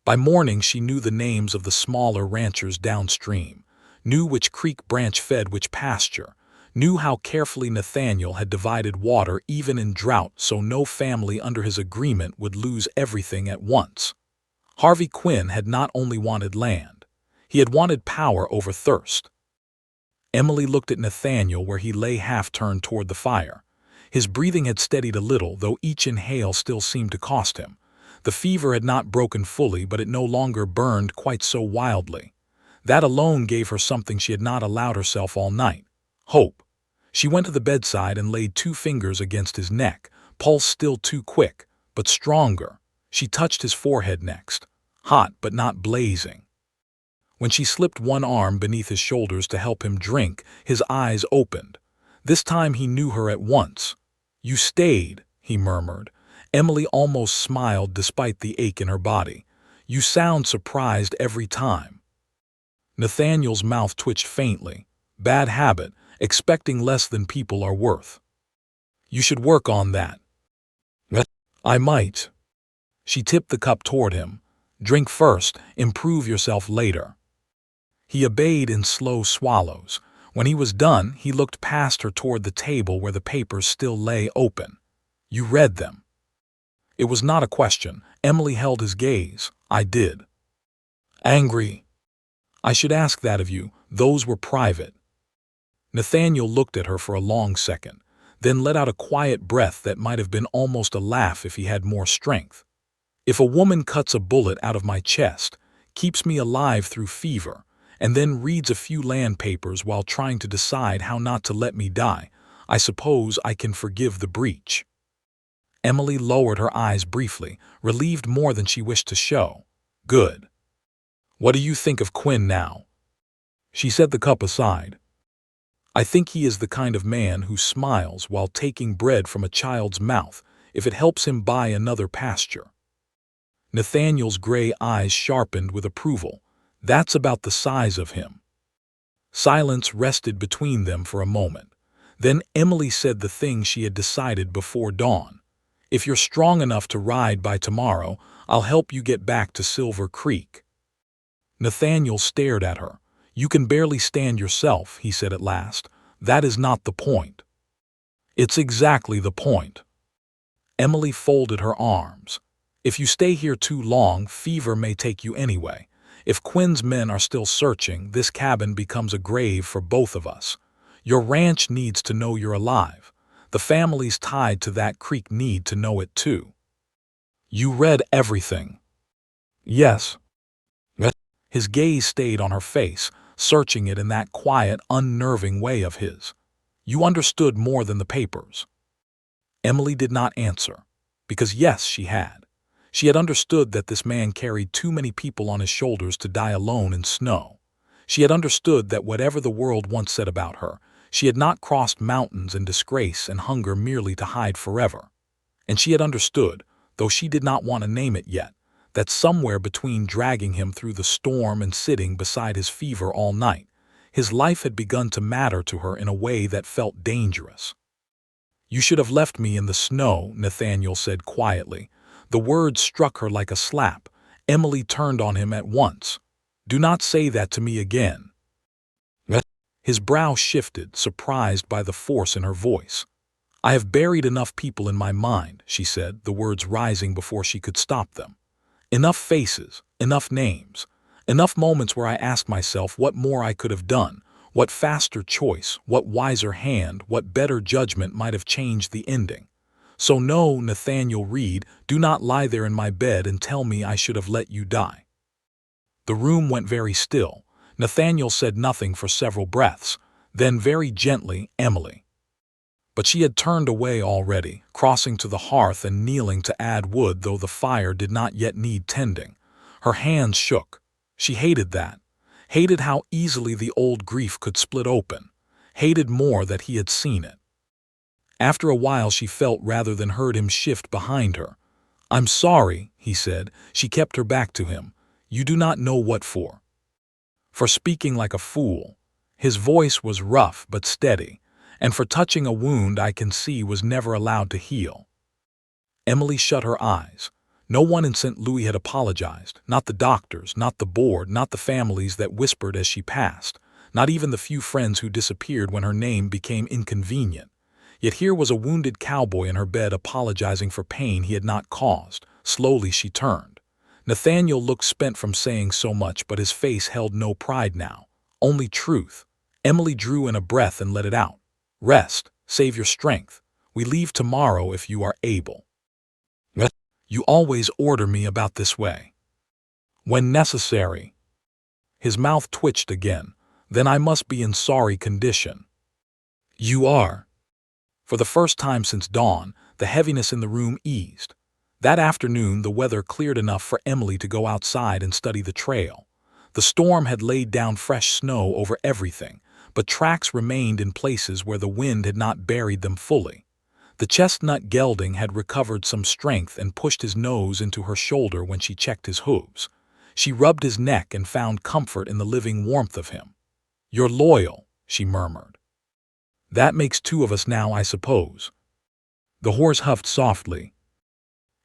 A: By morning she knew the names of the smaller ranchers downstream, knew which creek branch fed which pasture, knew how carefully Nathaniel had divided water even in drought so no family under his agreement would lose everything at once. Harvey Quinn had not only wanted land, he had wanted power over thirst. Emily looked at Nathaniel where he lay half-turned toward the fire. His breathing had steadied a little, though each inhale still seemed to cost him. The fever had not broken fully, but it no longer burned quite so wildly. That alone gave her something she had not allowed herself all night: hope. She went to the bedside and laid 2 fingers against his neck, pulse still too quick, but stronger. She touched his forehead next, hot but not blazing. When she slipped one arm beneath his shoulders to help him drink, his eyes opened. This time he knew her at once. "You stayed," he murmured. Emily almost smiled despite the ache in her body. "You sound surprised every time." Nathaniel's mouth twitched faintly. "Bad habit, expecting less than people are worth. You should work on that." "I might." She tipped the cup toward him. "Drink first, improve yourself later." He obeyed in slow swallows. When he was done, he looked past her toward the table where the papers still lay open. "You read them?" It was not a question. Emily held his gaze. "I did." "Angry?" "I should ask that of you. Those were private." Nathaniel looked at her for a long second, then let out a quiet breath that might have been almost a laugh if he had more strength. "If a woman cuts a bullet out of my chest, keeps me alive through fever, and then reads a few land papers while trying to decide how not to let me die, I suppose I can forgive the breach." Emily lowered her eyes briefly, relieved more than she wished to show. "Good. What do you think of Quinn now?" She set the cup aside. "I think he is the kind of man who smiles while taking bread from a child's mouth if it helps him buy another pasture." Nathaniel's gray eyes sharpened with approval. "That's about the size of him." Silence rested between them for a moment. Then Emily said the thing she had decided before dawn. "If you're strong enough to ride by tomorrow, I'll help you get back to Silver Creek." Nathaniel stared at her. "You can barely stand yourself," he said at last. "That is not the point." "It's exactly the point." Emily folded her arms. "If you stay here too long, fever may take you anyway. If Quinn's men are still searching, this cabin becomes a grave for both of us. Your ranch needs to know you're alive. The families tied to that creek need to know it too." "You read everything?" "Yes." His gaze stayed on her face, searching it in that quiet, unnerving way of his. "You understood more than the papers?" Emily did not answer, because yes, she had. She had understood that this man carried too many people on his shoulders to die alone in snow. She had understood that whatever the world once said about her, she had not crossed mountains and disgrace and hunger merely to hide forever. And she had understood, though she did not want to name it yet, that somewhere between dragging him through the storm and sitting beside his fever all night, His life had begun to matter to her in a way that felt dangerous. "You should have left me in the snow," Nathaniel said quietly. The words struck her like a slap. Emily turned on him at once. "Do not say that to me again." His brow shifted, surprised by the force in her voice. "I have buried enough people in my mind," she said, the words rising before she could stop them. "Enough faces, enough names, enough moments where I asked myself what more I could have done, what faster choice, what wiser hand, what better judgment might have changed the ending. So no, Nathaniel Reed, do not lie there in my bed and tell me I should have let you die." The room went very still. Nathaniel said nothing for several breaths. Then very gently, "Emily." But she had turned away already, crossing to the hearth and kneeling to add wood, though the fire did not yet need tending. Her hands shook. She hated that. Hated how easily the old grief could split open. Hated more that he had seen it. After a while she felt rather than heard him shift behind her. "I'm sorry," he said. She kept her back to him. "You do not know what for." For speaking like a fool. His voice was rough but steady, and for touching a wound I can see was never allowed to heal. Emily shut her eyes. No one in St. Louis had apologized, not the doctors, not the board, not the families that whispered as she passed, not even the few friends who disappeared when her name became inconvenient. Yet here was a wounded cowboy in her bed apologizing for pain he had not caused. Slowly she turned. Nathaniel looked spent from saying so much, but his face held no pride now, only truth. Emily drew in a breath and let it out. "Rest, save your strength. We leave tomorrow if you are able." "You always order me about this way." "When necessary." His mouth twitched again. "Then I must be in sorry condition." "You are." For the first time since dawn, the heaviness in the room eased. That afternoon the weather cleared enough for Emily to go outside and study the trail. The storm had laid down fresh snow over everything, but tracks remained in places where the wind had not buried them fully. The chestnut gelding had recovered some strength and pushed his nose into her shoulder when she checked his hooves. She rubbed his neck and found comfort in the living warmth of him. "You're loyal," she murmured. "That makes two of us now, I suppose." The horse huffed softly.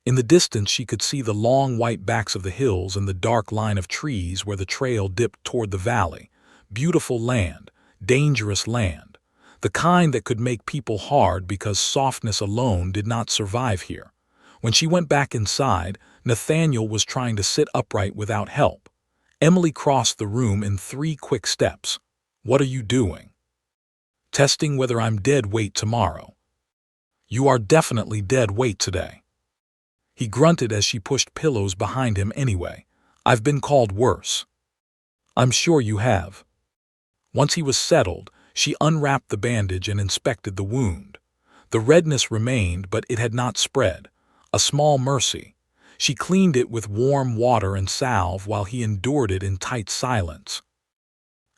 A: In the distance she could see the long white backs of the hills and the dark line of trees where the trail dipped toward the valley. Beautiful land, dangerous land, the kind that could make people hard because softness alone did not survive here. When she went back inside, Nathaniel was trying to sit upright without help. Emily crossed the room in 3 quick steps. "What are you doing?" "Testing whether I'm dead weight tomorrow." "You are definitely dead weight today." He grunted as she pushed pillows behind him anyway. "I've been called worse." "I'm sure you have." Once he was settled, she unwrapped the bandage and inspected the wound. The redness remained, but it had not spread. A small mercy. She cleaned it with warm water and salve while he endured it in tight silence.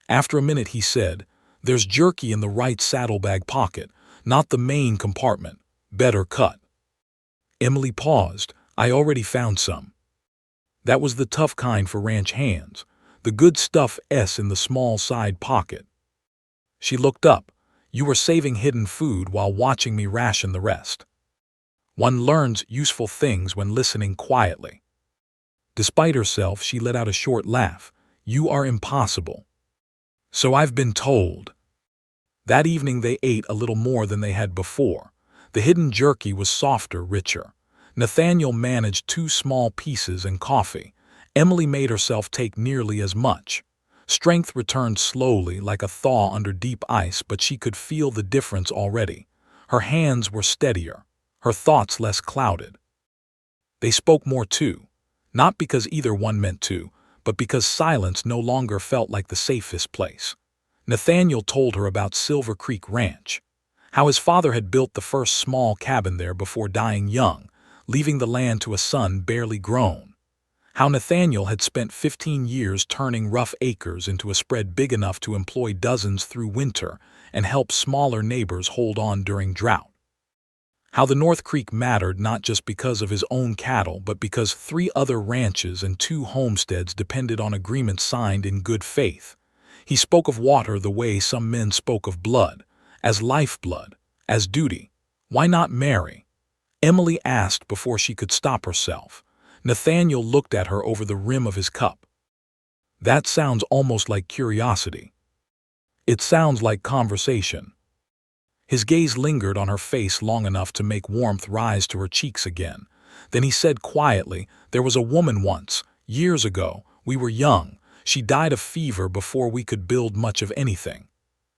A: After a minute he said, "There's jerky in the right saddlebag pocket, not the main compartment. Better cut." Emily paused. "I already found some." That was the tough kind for ranch hands. The good stuff in the small side pocket. She looked up. "You were saving hidden food while watching me ration the rest." One learns useful things when listening quietly. Despite herself, she let out a short laugh. "You are impossible." "So I've been told." That evening they ate a little more than they had before. The hidden jerky was softer, richer. Nathaniel managed 2 small pieces and coffee. Emily made herself take nearly as much. Strength returned slowly, like a thaw under deep ice, but she could feel the difference already. Her hands were steadier, her thoughts less clouded. They spoke more too, not because either one meant to, but because silence no longer felt like the safest place. Nathaniel told her about Silver Creek Ranch, how his father had built the first small cabin there before dying young, leaving the land to a son barely grown. How Nathaniel had spent 15 years turning rough acres into a spread big enough to employ dozens through winter and help smaller neighbors hold on during drought. How the North Creek mattered not just because of his own cattle, but because 3 other ranches and 2 homesteads depended on agreements signed in good faith. He spoke of water the way some men spoke of blood, as lifeblood, as duty. Why not marry? Emily asked before she could stop herself. Nathaniel looked at her over the rim of his cup. That sounds almost like curiosity. It sounds like conversation. His gaze lingered on her face long enough to make warmth rise to her cheeks again. Then he said quietly, "There was a woman once, years ago. We were young. She died of fever before we could build much of anything."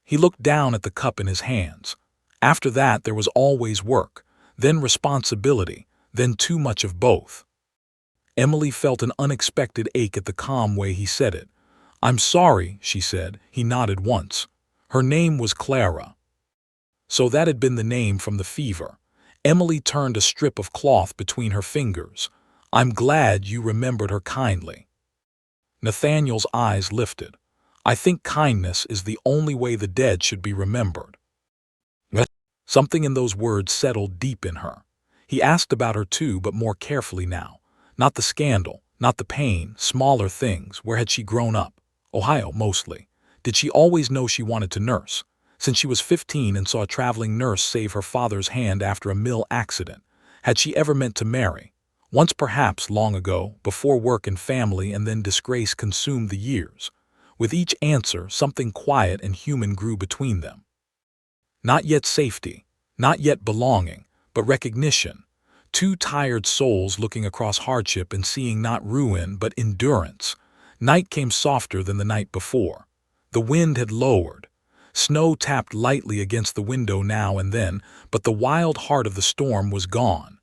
A: He looked down at the cup in his hands. After that there was always work, then responsibility, then too much of both. Emily felt an unexpected ache at the calm way he said it. "I'm sorry," she said. He nodded once. Her name was Clara. So that had been the name from the fever. Emily turned a strip of cloth between her fingers. "I'm glad you remembered her kindly." Nathaniel's eyes lifted. "I think kindness is the only way the dead should be remembered." Something in those words settled deep in her. He asked about her too, but more carefully now. Not the scandal, not the pain, smaller things. Where had she grown up? Ohio, mostly. Did she always know she wanted to nurse? Since she was 15 and saw a traveling nurse save her father's hand after a mill accident. Had she ever meant to marry? Once perhaps, long ago, before work and family and then disgrace consumed the years. With each answer, something quiet and human grew between them. Not yet safety, not yet belonging, but recognition. Two tired souls looking across hardship and seeing not ruin but endurance. Night came softer than the night before. The wind had lowered. Snow tapped lightly against the window now and then, but the wild heart of the storm was gone.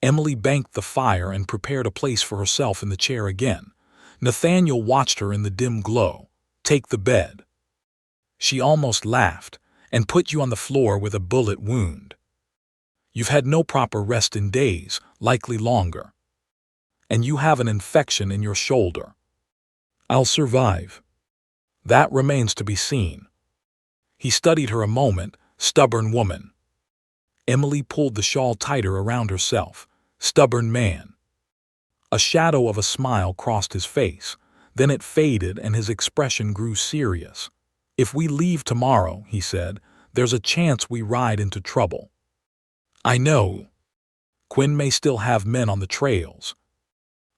A: Emily banked the fire and prepared a place for herself in the chair again. Nathaniel watched her in the dim glow. "Take the bed." She almost laughed. "And put you on the floor with a bullet wound. You've had no proper rest in days, likely longer. And you have an infection in your shoulder." "I'll survive." "That remains to be seen." He studied her a moment. Stubborn woman. Emily pulled the shawl tighter around herself. Stubborn man. A shadow of a smile crossed his face. Then it faded and his expression grew serious. "If we leave tomorrow," he said, "there's a chance we ride into trouble." "I know. Quinn may still have men on the trails."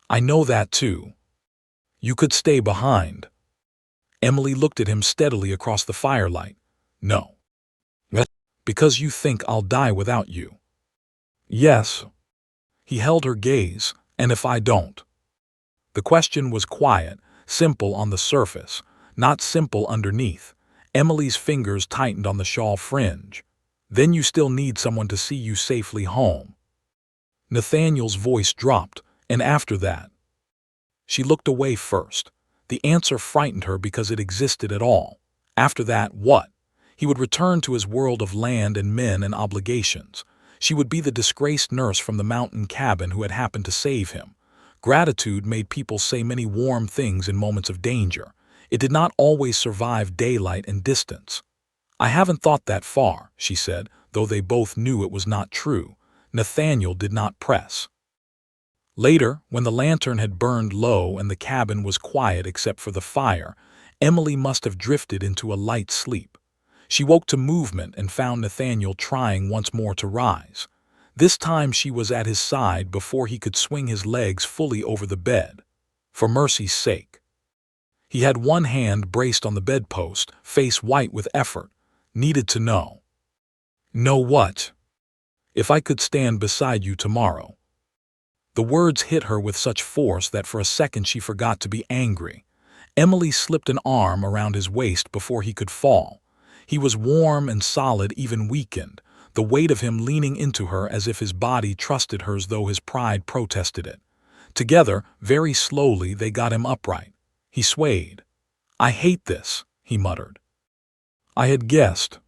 A: "I know that too." "You could stay behind." Emily looked at him steadily across the firelight. "No." "Because you think I'll die without you." "Yes." He held her gaze. "And if I don't?" The question was quiet, simple on the surface, not simple underneath. Emily's fingers tightened on the shawl fringe. "Then you still need someone to see you safely home." Nathaniel's voice dropped. "And after that?" She looked away first. The answer frightened her because it existed at all. After that, what? He would return to his world of land and men and obligations. She would be the disgraced nurse from the mountain cabin who had happened to save him. Gratitude made people say many warm things in moments of danger. It did not always survive daylight and distance. "I haven't thought that far," she said, though they both knew it was not true. Nathaniel did not press. Later, when the lantern had burned low and the cabin was quiet except for the fire, Emily must have drifted into a light sleep. She woke to movement and found Nathaniel trying once more to rise. This time she was at his side before he could swing his legs fully over the bed. For mercy's sake. He had one hand braced on the bedpost, face white with effort. Needed to know. "Know what?" "If I could stand beside you tomorrow." The words hit her with such force that for a second she forgot to be angry. Emily slipped an arm around his waist before he could fall. He was warm and solid, even weakened, the weight of him leaning into her as if his body trusted hers though his pride protested it. Together, very slowly, they got him upright. He swayed. "I hate this," he muttered. "I had guessed."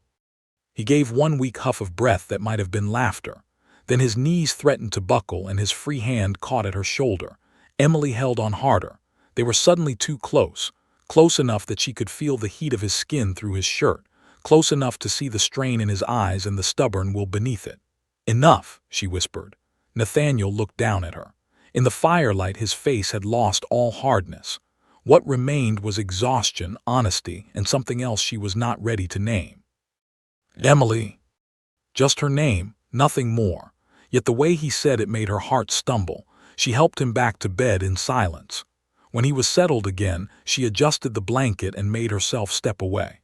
A: He gave one weak huff of breath that might have been laughter. Then his knees threatened to buckle and his free hand caught at her shoulder. Emily held on harder. They were suddenly too close, close enough that she could feel the heat of his skin through his shirt, close enough to see the strain in his eyes and the stubborn will beneath it. "Enough," she whispered. Nathaniel looked down at her. In the firelight his face had lost all hardness. What remained was exhaustion, honesty, and something else she was not ready to name. Emily. Just her name, nothing more. Yet the way he said it made her heart stumble. She helped him back to bed in silence. When he was settled again, she adjusted the blanket and made herself step away.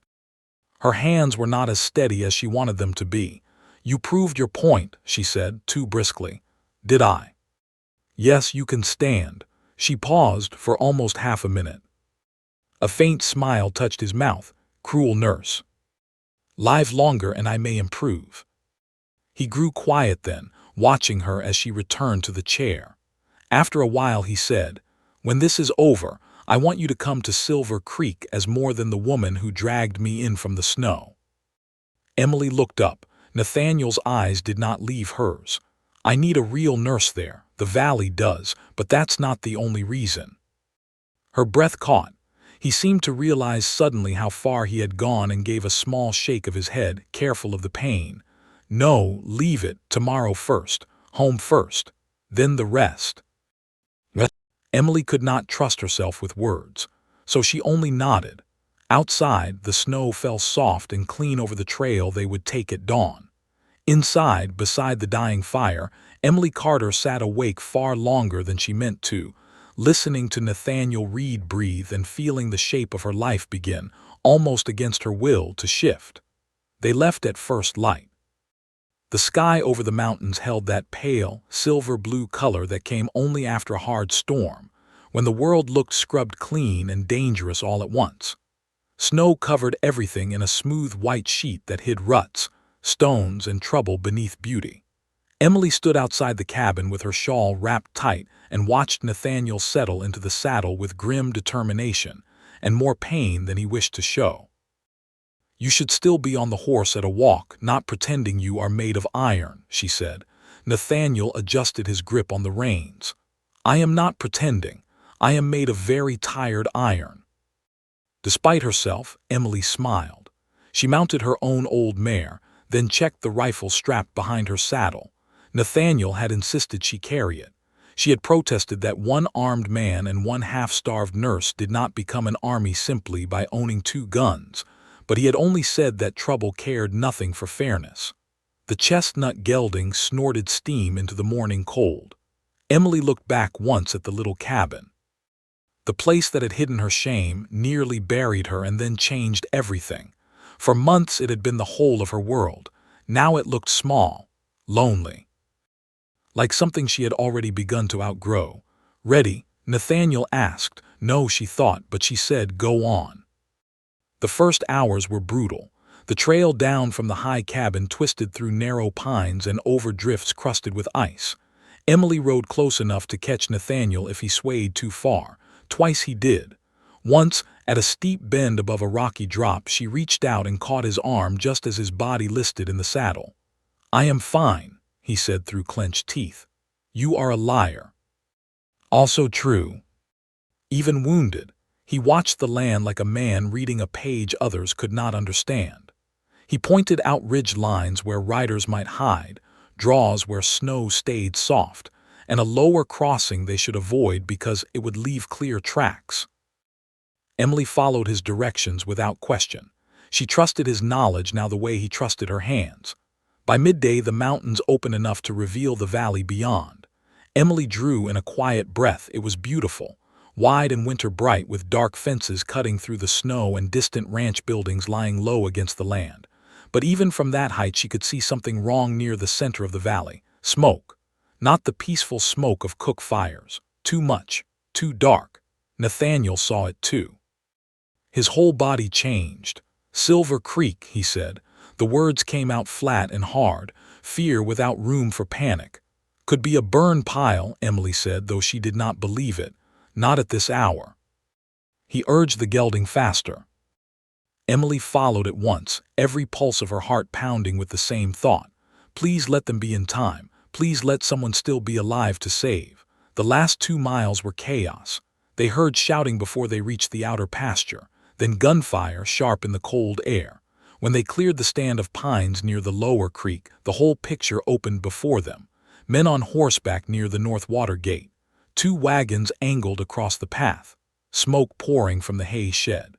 A: Her hands were not as steady as she wanted them to be. "You proved your point," she said, too briskly. "Did I?" "Yes, you can stand." She paused for almost half a minute. A faint smile touched his mouth. "Cruel nurse. Live longer and I may improve." He grew quiet then, watching her as she returned to the chair. After a while he said, "When this is over, I want you to come to Silver Creek as more than the woman who dragged me in from the snow." Emily looked up. Nathaniel's eyes did not leave hers. "I need a real nurse there. The valley does, but that's not the only reason." Her breath caught. He seemed to realize suddenly how far he had gone and gave a small shake of his head, careful of the pain. "No, leave it. Tomorrow first. Home first. Then the rest." Emily could not trust herself with words, so she only nodded. Outside, the snow fell soft and clean over the trail they would take at dawn. Inside, beside the dying fire, Emily Carter sat awake far longer than she meant to, listening to Nathaniel Reed breathe and feeling the shape of her life begin, almost against her will, to shift. They left at first light. The sky over the mountains held that pale, silver-blue color that came only after a hard storm, when the world looked scrubbed clean and dangerous all at once. Snow covered everything in a smooth white sheet that hid ruts, stones, and trouble beneath beauty. Emily stood outside the cabin with her shawl wrapped tight and watched Nathaniel settle into the saddle with grim determination and more pain than he wished to show. "You should still be on the horse at a walk, not pretending you are made of iron," she said. Nathaniel adjusted his grip on the reins. "I am not pretending. I am made of very tired iron." Despite herself, Emily smiled. She mounted her own old mare, then checked the rifle strapped behind her saddle. Nathaniel had insisted she carry it. She had protested that one armed man and one half-starved nurse did not become an army simply by owning 2 guns, but he had only said that trouble cared nothing for fairness. The chestnut gelding snorted steam into the morning cold. Emily looked back once at the little cabin. The place that had hidden her shame nearly buried her and then changed everything. For months it had been the whole of her world. Now it looked small, lonely, like something she had already begun to outgrow. "Ready?" Nathaniel asked. No, she thought, but she said, "Go on." The first hours were brutal. The trail down from the high cabin twisted through narrow pines and over drifts crusted with ice. Emily rode close enough to catch Nathaniel if he swayed too far. Twice he did. Once, at a steep bend above a rocky drop, she reached out and caught his arm just as his body listed in the saddle. "I am fine," he said through clenched teeth. "You are a liar." Also true. Even wounded, he watched the land like a man reading a page others could not understand. He pointed out ridge lines where riders might hide, draws where snow stayed soft, and a lower crossing they should avoid because it would leave clear tracks. Emily followed his directions without question. She trusted his knowledge now the way he trusted her hands. By midday the mountains opened enough to reveal the valley beyond. Emily drew in a quiet breath. It was beautiful, wide and winter bright, with dark fences cutting through the snow and distant ranch buildings lying low against the land. But even from that height she could see something wrong near the center of the valley. Smoke. Not the peaceful smoke of cook fires. Too much. Too dark. Nathaniel saw it too. His whole body changed. "Silver Creek," he said. The words came out flat and hard, fear without room for panic. "Could be a burn pile," Emily said, though she did not believe it. "Not at this hour." He urged the gelding faster. Emily followed at once, every pulse of her heart pounding with the same thought. Please let them be in time. Please let someone still be alive to save. The last 2 miles were chaos. They heard shouting before they reached the outer pasture, then gunfire sharp in the cold air. When they cleared the stand of pines near the lower creek, the whole picture opened before them. Men on horseback near the North Water Gate. 2 wagons angled across the path. smoke pouring from the hay shed.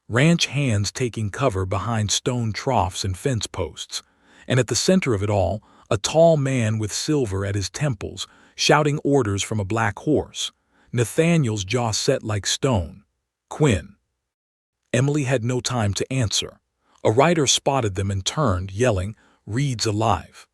A: Ranch hands taking cover behind stone troughs and fence posts, and at the center of it all, a tall man with silver at his temples, shouting orders from a black horse. Nathaniel's jaw set like stone. "Quinn." Emily had no time to answer. A rider spotted them and turned, yelling, "Reed's alive."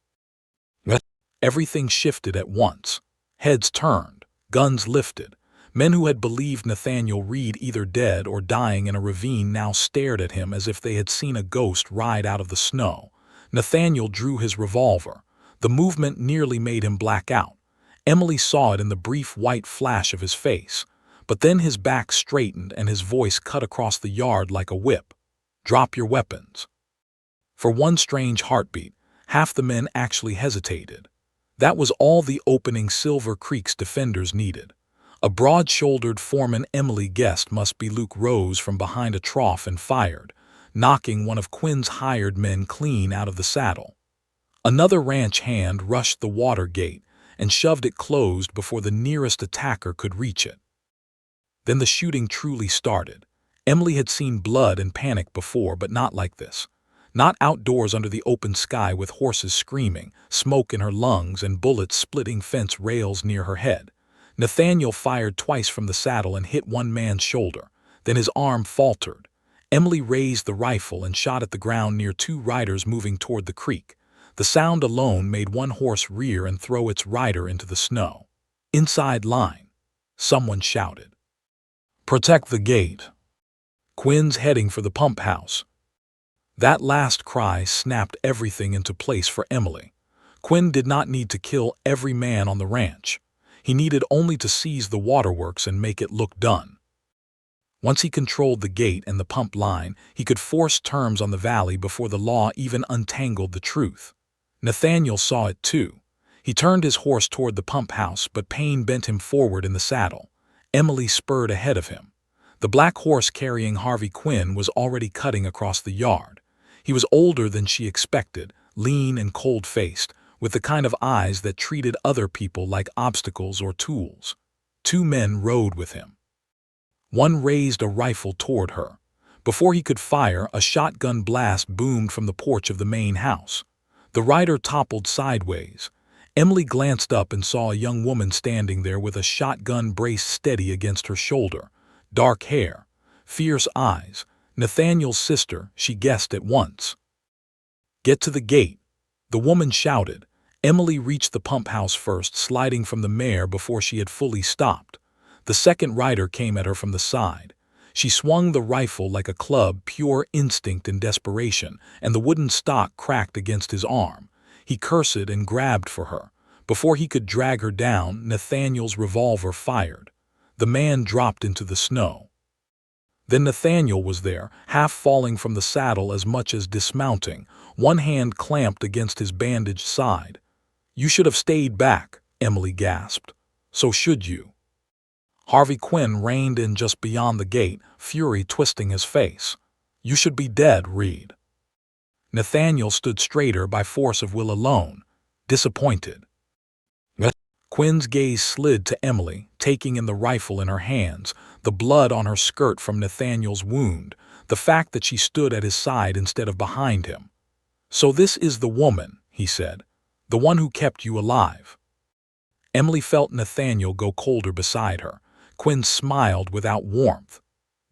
A: Everything shifted at once. Heads turned, guns lifted. Men who had believed Nathaniel Reed either dead or dying in a ravine now stared at him as if they had seen a ghost ride out of the snow. Nathaniel drew his revolver. The movement nearly made him black out. Emily saw it in the brief white flash of his face. But then his back straightened and his voice cut across the yard like a whip. "Drop your weapons." For one strange heartbeat, half the men actually hesitated. That was all the opening Silver Creek's defenders needed. A broad-shouldered foreman Emily guessed must be Luke Rose from behind a trough and fired, knocking one of Quinn's hired men clean out of the saddle. Another ranch hand rushed the water gate and shoved it closed before the nearest attacker could reach it. Then the shooting truly started. Emily had seen blood and panic before, but not like this. Not outdoors under the open sky with horses screaming, smoke in her lungs, and bullets splitting fence rails near her head. Nathaniel fired twice from the saddle and hit one man's shoulder. Then his arm faltered. Emily raised the rifle and shot at the ground near two riders moving toward the creek. The sound alone made one horse rear and throw its rider into the snow. "Inside line," someone shouted. "Protect the gate. Quinn's heading for the pump house." That last cry snapped everything into place for Emily. Quinn did not need to kill every man on the ranch. He needed only to seize the waterworks and make it look done. Once he controlled the gate and the pump line, he could force terms on the valley before the law even untangled the truth. Nathaniel saw it too. He turned his horse toward the pump house, but pain bent him forward in the saddle. Emily spurred ahead of him. The black horse carrying Harvey Quinn was already cutting across the yard. He was older than she expected, lean and cold-faced, with the kind of eyes that treated other people like obstacles or tools. Two men rode with him. One raised a rifle toward her. Before he could fire, a shotgun blast boomed from the porch of the main house. The rider toppled sideways. Emily glanced up and saw a young woman standing there with a shotgun braced steady against her shoulder. Dark hair, fierce eyes. Nathaniel's sister, she guessed at once. "Get to the gate," the woman shouted. Emily reached the pump house first, sliding from the mare before she had fully stopped. The second rider came at her from the side. She swung the rifle like a club, pure instinct and desperation, and the wooden stock cracked against his arm. He cursed and grabbed for her. Before he could drag her down, Nathaniel's revolver fired. The man dropped into the snow. Then Nathaniel was there, half falling from the saddle as much as dismounting, one hand clamped against his bandaged side. "You should have stayed back," Emily gasped. "So should you." Harvey Quinn reined in just beyond the gate, fury twisting his face. "You should be dead, Reed." Nathaniel stood straighter by force of will alone, disappointed. Quinn's gaze slid to Emily, taking in the rifle in her hands, the blood on her skirt from Nathaniel's wound, the fact that she stood at his side instead of behind him. "So this is the woman," he said, "the one who kept you alive." Emily felt Nathaniel go colder beside her. Quinn smiled without warmth.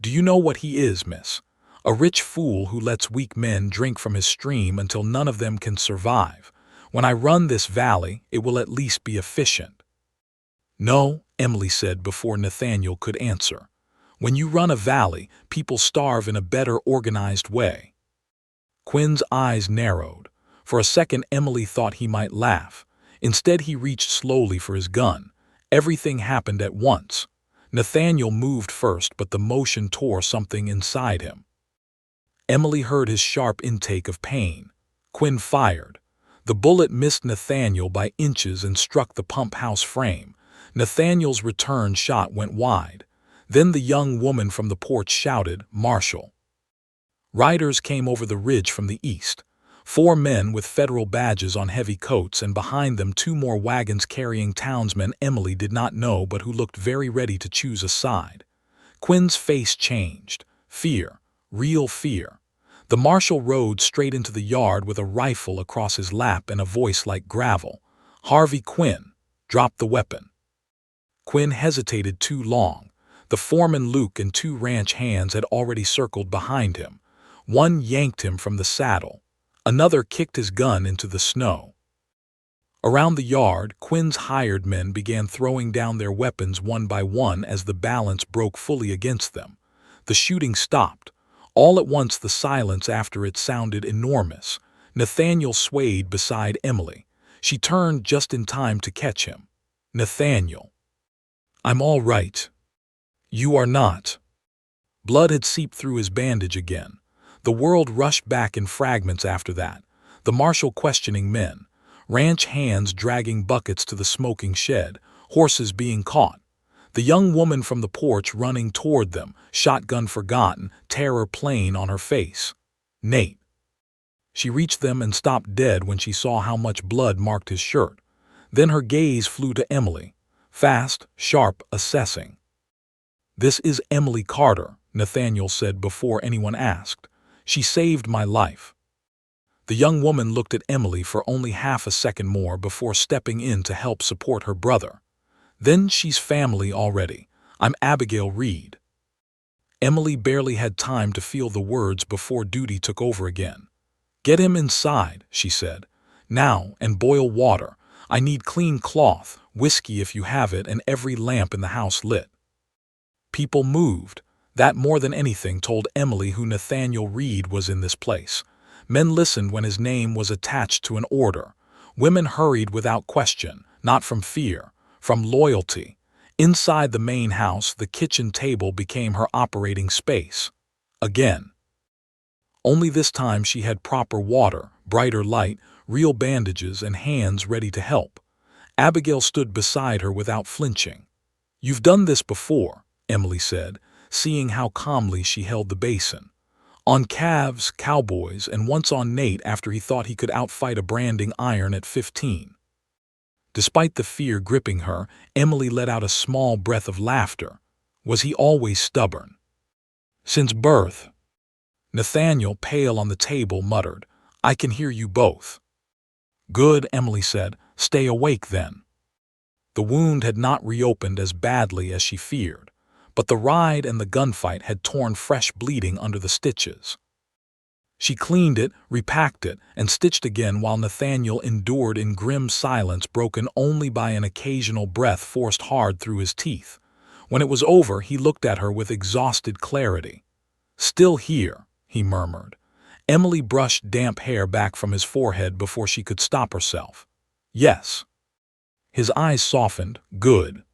A: "Do you know what he is, miss? A rich fool who lets weak men drink from his stream until none of them can survive. When I run this valley, it will at least be efficient." "No," Emily said before Nathaniel could answer. "When you run a valley, people starve in a better organized way." Quinn's eyes narrowed. For a second Emily thought he might laugh. Instead he reached slowly for his gun. Everything happened at once. Nathaniel moved first, but the motion tore something inside him. Emily heard his sharp intake of pain. Quinn fired. The bullet missed Nathaniel by inches and struck the pump house frame. Nathaniel's return shot went wide. Then the young woman from the porch shouted, "Marshal." Riders came over the ridge from the east. 4 men with federal badges on heavy coats, and behind them 2 more wagons carrying townsmen Emily did not know but who looked very ready to choose a side. Quinn's face changed. Fear. Real fear. The marshal rode straight into the yard with a rifle across his lap and a voice like gravel. "Harvey Quinn, drop the weapon." Quinn hesitated too long. The foreman Luke and two ranch hands had already circled behind him. One yanked him from the saddle. Another kicked his gun into the snow. Around the yard, Quinn's hired men began throwing down their weapons one by one as the balance broke fully against them. The shooting stopped. All at once the silence after it sounded enormous. Nathaniel swayed beside Emily. She turned just in time to catch him. "Nathaniel." "I'm all right." "You are not." Blood had seeped through his bandage again. The world rushed back in fragments after that. The marshal questioning men. Ranch hands dragging buckets to the smoking shed. Horses being caught. The young woman from the porch running toward them, shotgun forgotten, terror plain on her face. "Nate." She reached them and stopped dead when she saw how much blood marked his shirt. Then her gaze flew to Emily. Fast, sharp, assessing. "This is Emily Carter," Nathaniel said before anyone asked. "She saved my life." The young woman looked at Emily for only half a second more before stepping in to help support her brother. "Then she's family already. I'm Abigail Reed." Emily barely had time to feel the words before duty took over again. "Get him inside," she said. "Now, and boil water. I need clean cloth, whiskey if you have it, and every lamp in the house lit." People moved. That more than anything told Emily who Nathaniel Reed was in this place. Men listened when his name was attached to an order. Women hurried without question, not from fear, from loyalty. Inside the main house, the kitchen table became her operating space. Again. Only this time she had proper water, brighter light, real bandages, and hands ready to help. Abigail stood beside her without flinching. "You've done this before," Emily said, seeing how calmly she held the basin. "On calves, cowboys, and once on Nate after he thought he could outfight a branding iron at 15. Despite the fear gripping her, Emily let out a small breath of laughter. Was he always stubborn? "Since birth." Nathaniel, pale on the table, muttered, "I can hear you both." "Good," Emily said. "Stay awake then." The wound had not reopened as badly as she feared, but the ride and the gunfight had torn fresh bleeding under the stitches. She cleaned it, repacked it, and stitched again while Nathaniel endured in grim silence broken only by an occasional breath forced hard through his teeth. When it was over, he looked at her with exhausted clarity. "Still here," he murmured. Emily brushed damp hair back from his forehead before she could stop herself. "Yes." His eyes softened. "Good."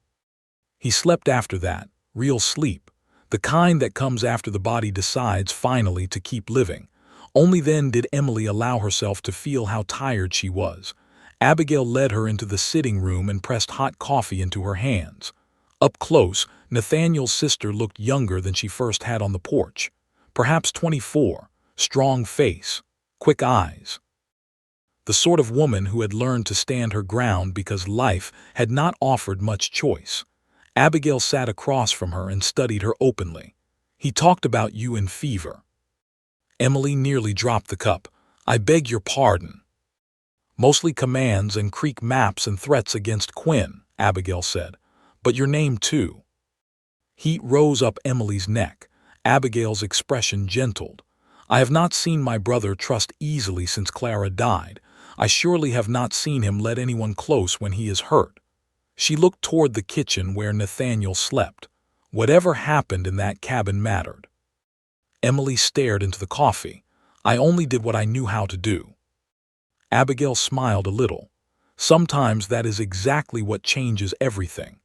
A: He slept after that, real sleep, the kind that comes after the body decides finally to keep living. Only then did Emily allow herself to feel how tired she was. Abigail led her into the sitting room and pressed hot coffee into her hands. Up close, Nathaniel's sister looked younger than she first had on the porch. Perhaps 24, strong face, quick eyes. The sort of woman who had learned to stand her ground because life had not offered much choice. Abigail sat across from her and studied her openly. "He talked about you in fever." Emily nearly dropped the cup. "I beg your pardon." "Mostly commands and creek maps and threats against Quinn," Abigail said. "But your name too." Heat rose up Emily's neck. Abigail's expression gentled. "I have not seen my brother trust easily since Clara died. I surely have not seen him let anyone close when he is hurt." She looked toward the kitchen where Nathaniel slept. Whatever happened in that cabin mattered. Emily stared into the coffee. "I only did what I knew how to do." Abigail smiled a little. "Sometimes that is exactly what changes everything."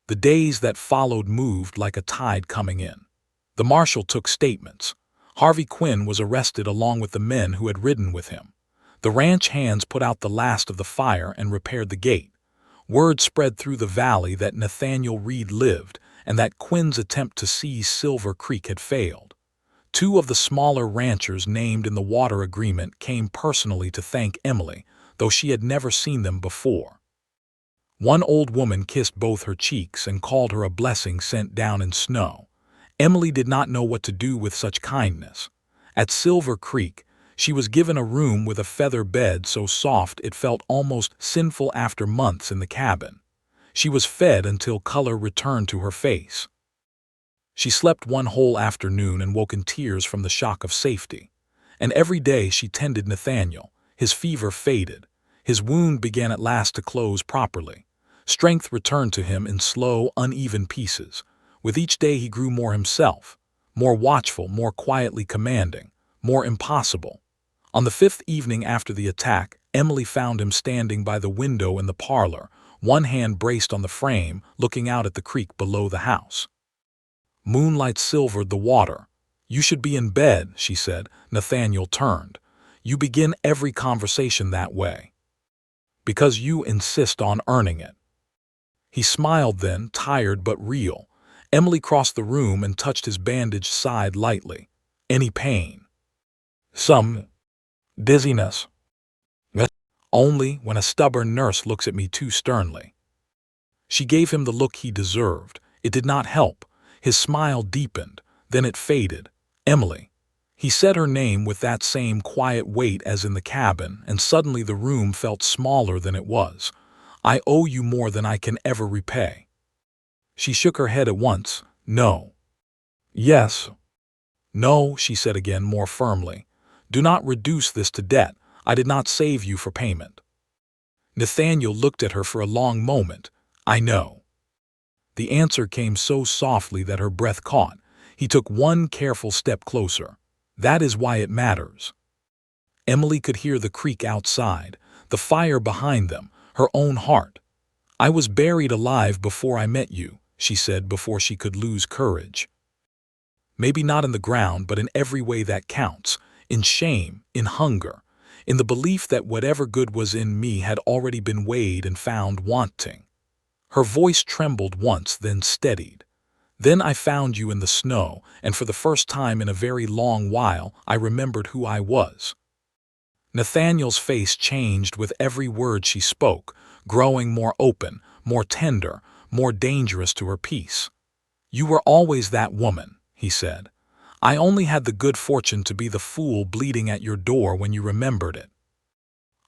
A: The days that followed moved like a tide coming in. The marshal took statements. Harvey Quinn was arrested along with the men who had ridden with him. The ranch hands put out the last of the fire and repaired the gate. Word spread through the valley that Nathaniel Reed lived and that Quinn's attempt to seize Silver Creek had failed. Two of the smaller ranchers named in the water agreement came personally to thank Emily, though she had never seen them before. One old woman kissed both her cheeks and called her a blessing sent down in snow. Emily did not know what to do with such kindness. At Silver Creek, she was given a room with a feather bed so soft it felt almost sinful after months in the cabin. She was fed until color returned to her face. She slept one whole afternoon and woke in tears from the shock of safety. And every day she tended Nathaniel. His fever faded. His wound began at last to close properly. Strength returned to him in slow, uneven pieces. With each day he grew more himself, more watchful, more quietly commanding, more impossible. On the 5th evening after the attack, Emily found him standing by the window in the parlor, one hand braced on the frame, looking out at the creek below the house. Moonlight silvered the water. "You should be in bed," she said. Nathaniel turned. "You begin every conversation that way. Because you insist on earning it." He smiled then, tired but real. Emily crossed the room and touched his bandaged side lightly. "Any pain?" "Some dizziness." "Only when a stubborn nurse looks at me too sternly." She gave him the look he deserved. It did not help. His smile deepened, then it faded. "Emily." He said her name with that same quiet weight as in the cabin, and suddenly the room felt smaller than it was. "I owe you more than I can ever repay." She shook her head at once. "No." "Yes." "No," she said again more firmly. "Do not reduce this to debt. I did not save you for payment." Nathaniel looked at her for a long moment. "I know." The answer came so softly that her breath caught. He took one careful step closer. "That is why it matters." Emily could hear the creak outside, the fire behind them, her own heart. "I was buried alive before I met you," she said before she could lose courage. "Maybe not in the ground, but in every way that counts. In shame, in hunger, in the belief that whatever good was in me had already been weighed and found wanting." Her voice trembled once, then steadied. "Then I found you in the snow, and for the first time in a very long while I remembered who I was." Nathaniel's face changed with every word she spoke, growing more open, more tender, more dangerous to her peace. "You were always that woman," he said. "I only had the good fortune to be the fool bleeding at your door when you remembered it."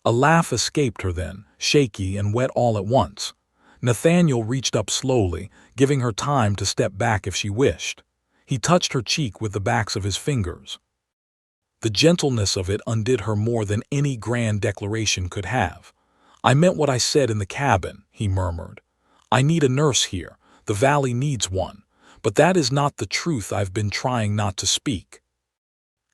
A: A laugh escaped her then, shaky and wet all at once. Nathaniel reached up slowly, giving her time to step back if she wished. He touched her cheek with the backs of his fingers. The gentleness of it undid her more than any grand declaration could have. "I meant what I said in the cabin," he murmured. "I need a nurse here. The valley needs one. But that is not the truth I've been trying not to speak."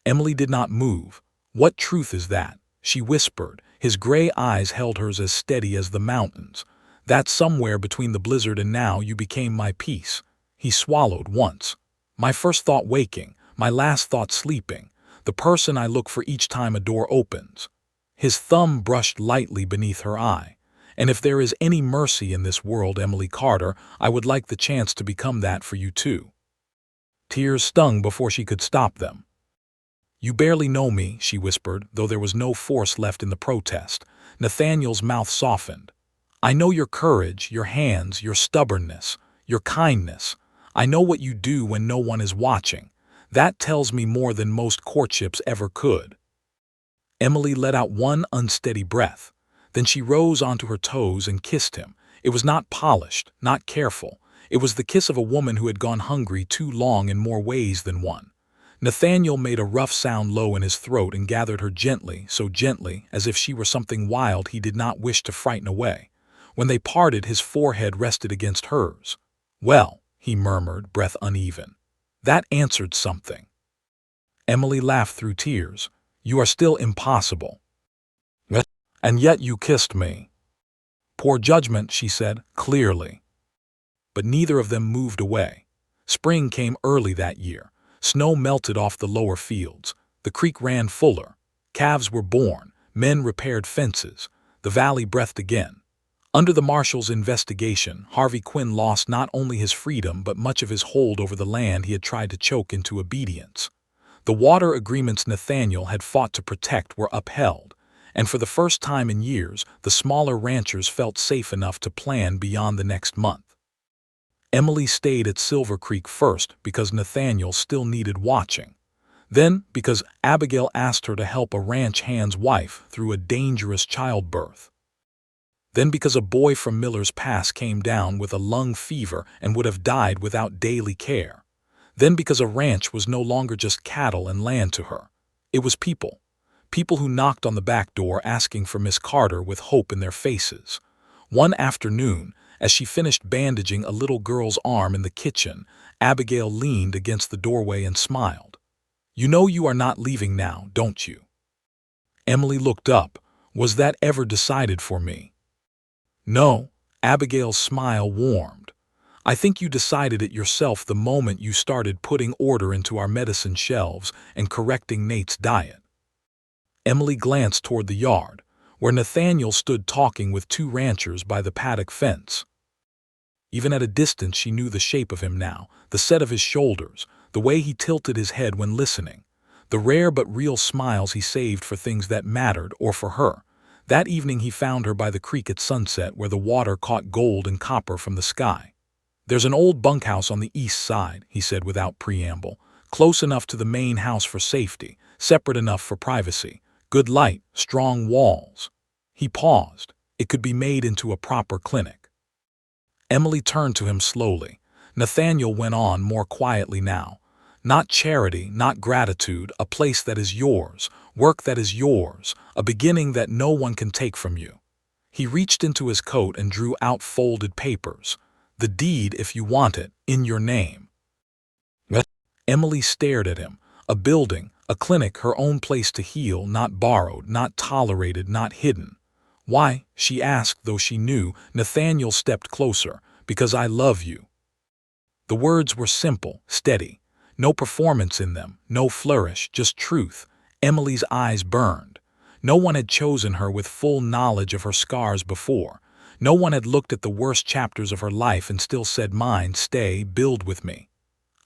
A: Emily did not move. "What truth is that?" she whispered. His gray eyes held hers as steady as the mountains. "That somewhere between the blizzard and now you became my peace." He swallowed once. "My first thought waking, my last thought sleeping, the person I look for each time a door opens." His thumb brushed lightly beneath her eye. "And if there is any mercy in this world, Emily Carter, I would like the chance to become that for you too." Tears stung before she could stop them. "You barely know me," she whispered, though there was no force left in the protest. Nathaniel's mouth softened. "I know your courage, your hands, your stubbornness, your kindness. I know what you do when no one is watching. That tells me more than most courtships ever could." Emily let out one unsteady breath. Then she rose onto her toes and kissed him. It was not polished, not careful. It was the kiss of a woman who had gone hungry too long in more ways than one. Nathaniel made a rough sound low in his throat and gathered her gently, so gently, as if she were something wild he did not wish to frighten away. When they parted, his forehead rested against hers. "Well," he murmured, breath uneven. "That answered something." Emily laughed through tears. "You are still impossible." "And yet you kissed me." "Poor judgment," she said, clearly. But neither of them moved away. Spring came early that year. Snow melted off the lower fields. The creek ran fuller. Calves were born. Men repaired fences. The valley breathed again. Under the marshal's investigation, Harvey Quinn lost not only his freedom but much of his hold over the land he had tried to choke into obedience. The water agreements Nathaniel had fought to protect were upheld, And for the first time in years, the smaller ranchers felt safe enough to plan beyond the next month. Emily stayed at Silver Creek first because Nathaniel still needed watching. Then because Abigail asked her to help a ranch hand's wife through a dangerous childbirth. Then because a boy from Miller's Pass came down with a lung fever and would have died without daily care. Then because a ranch was no longer just cattle and land to her. It was people. People who knocked on the back door asking for Miss Carter with hope in their faces. One afternoon, as she finished bandaging a little girl's arm in the kitchen, Abigail leaned against the doorway and smiled. "You know you are not leaving now, don't you?" Emily looked up. "Was that ever decided for me?" "No." Abigail's smile warmed. "I think you decided it yourself the moment you started putting order into our medicine shelves and correcting Nate's diet." Emily glanced toward the yard, where Nathaniel stood talking with two ranchers by the paddock fence. Even at a distance she knew the shape of him now, the set of his shoulders, the way he tilted his head when listening, the rare but real smiles he saved for things that mattered or for her. That evening he found her by the creek at sunset where the water caught gold and copper from the sky. "There's an old bunkhouse on the east side," he said without preamble, "close enough to the main house for safety, separate enough for privacy. Good light, strong walls." He paused. "It could be made into a proper clinic." Emily turned to him slowly. Nathaniel went on more quietly now. "Not charity, not gratitude, a place that is yours, work that is yours, a beginning that no one can take from you." He reached into his coat and drew out folded papers. "The deed, if you want it, in your name." Emily stared at him. A building, a clinic, her own place to heal, not borrowed, not tolerated, not hidden. "Why?" she asked, though she knew. Nathaniel stepped closer. "Because I love you." The words were simple, steady. No performance in them, no flourish, just truth. Emily's eyes burned. No one had chosen her with full knowledge of her scars before. No one had looked at the worst chapters of her life and still said, "Mine, stay, build with me."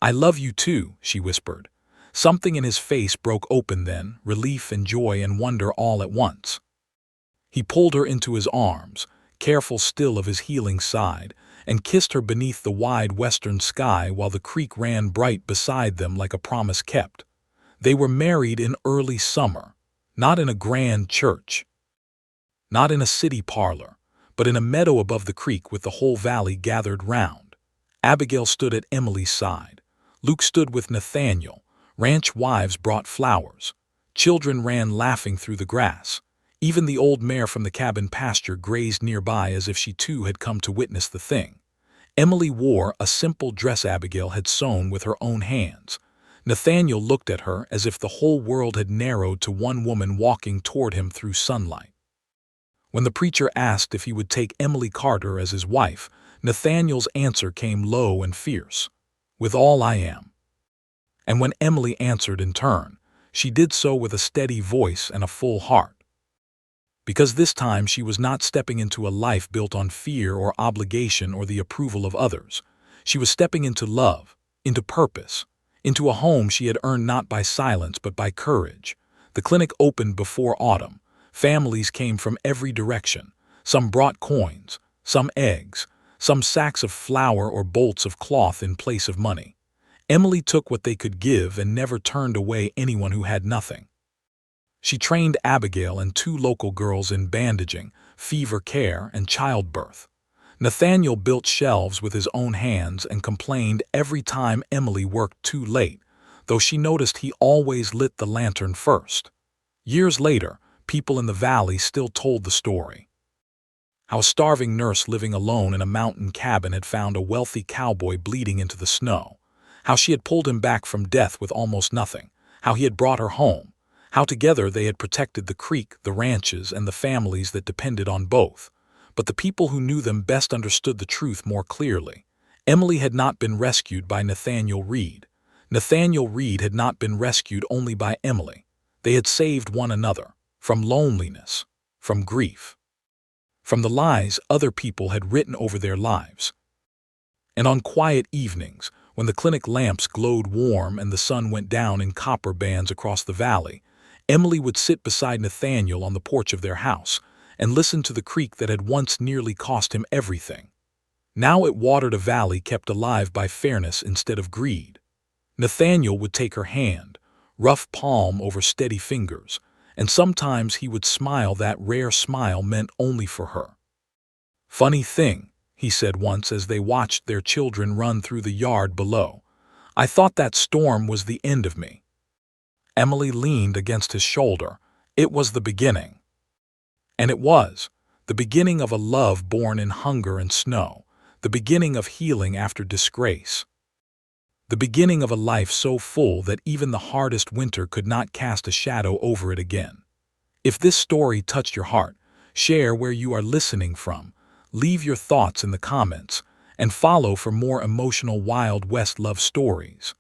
A: "I love you too," she whispered. Something in his face broke open then, relief and joy and wonder all at once. He pulled her into his arms, careful still of his healing side, and kissed her beneath the wide western sky while the creek ran bright beside them like a promise kept. They were married in early summer, not in a grand church, not in a city parlor, but in a meadow above the creek with the whole valley gathered round. Abigail stood at Emily's side. Luke stood with Nathaniel. Ranch wives brought flowers. Children ran laughing through the grass. Even the old mare from the cabin pasture grazed nearby as if she too had come to witness the thing. Emily wore a simple dress Abigail had sewn with her own hands. Nathaniel looked at her as if the whole world had narrowed to one woman walking toward him through sunlight. When the preacher asked if he would take Emily Carter as his wife, Nathaniel's answer came low and fierce. "With all I am." And when Emily answered in turn, she did so with a steady voice and a full heart. Because this time she was not stepping into a life built on fear or obligation or the approval of others. She was stepping into love, into purpose, into a home she had earned not by silence but by courage. The clinic opened before autumn. Families came from every direction. Some brought coins, some eggs, some sacks of flour or bolts of cloth in place of money. Emily took what they could give and never turned away anyone who had nothing. She trained Abigail and two local girls in bandaging, fever care, and childbirth. Nathaniel built shelves with his own hands and complained every time Emily worked too late, though she noticed he always lit the lantern first. Years later, people in the valley still told the story. How a starving nurse living alone in a mountain cabin had found a wealthy cowboy bleeding into the snow. How she had pulled him back from death with almost nothing. How he had brought her home. How together they had protected the creek, the ranches, and the families that depended on both. But the people who knew them best understood the truth more clearly. Emily had not been rescued by Nathaniel Reed. Nathaniel Reed had not been rescued only by Emily. They had saved one another, from loneliness, from grief, from the lies other people had written over their lives. And on quiet evenings, when the clinic lamps glowed warm and the sun went down in copper bands across the valley, Emily would sit beside Nathaniel on the porch of their house and listen to the creek that had once nearly cost him everything. Now it watered a valley kept alive by fairness instead of greed. Nathaniel would take her hand, rough palm over steady fingers, and sometimes he would smile that rare smile meant only for her. "Funny thing," he said once as they watched their children run through the yard below. "I thought that storm was the end of me." Emily leaned against his shoulder. It was the beginning. And it was. The beginning of a love born in hunger and snow. The beginning of healing after disgrace. The beginning of a life so full that even the hardest winter could not cast a shadow over it again. If this story touched your heart, share where you are listening from, leave your thoughts in the comments, and follow for more emotional Wild West love stories.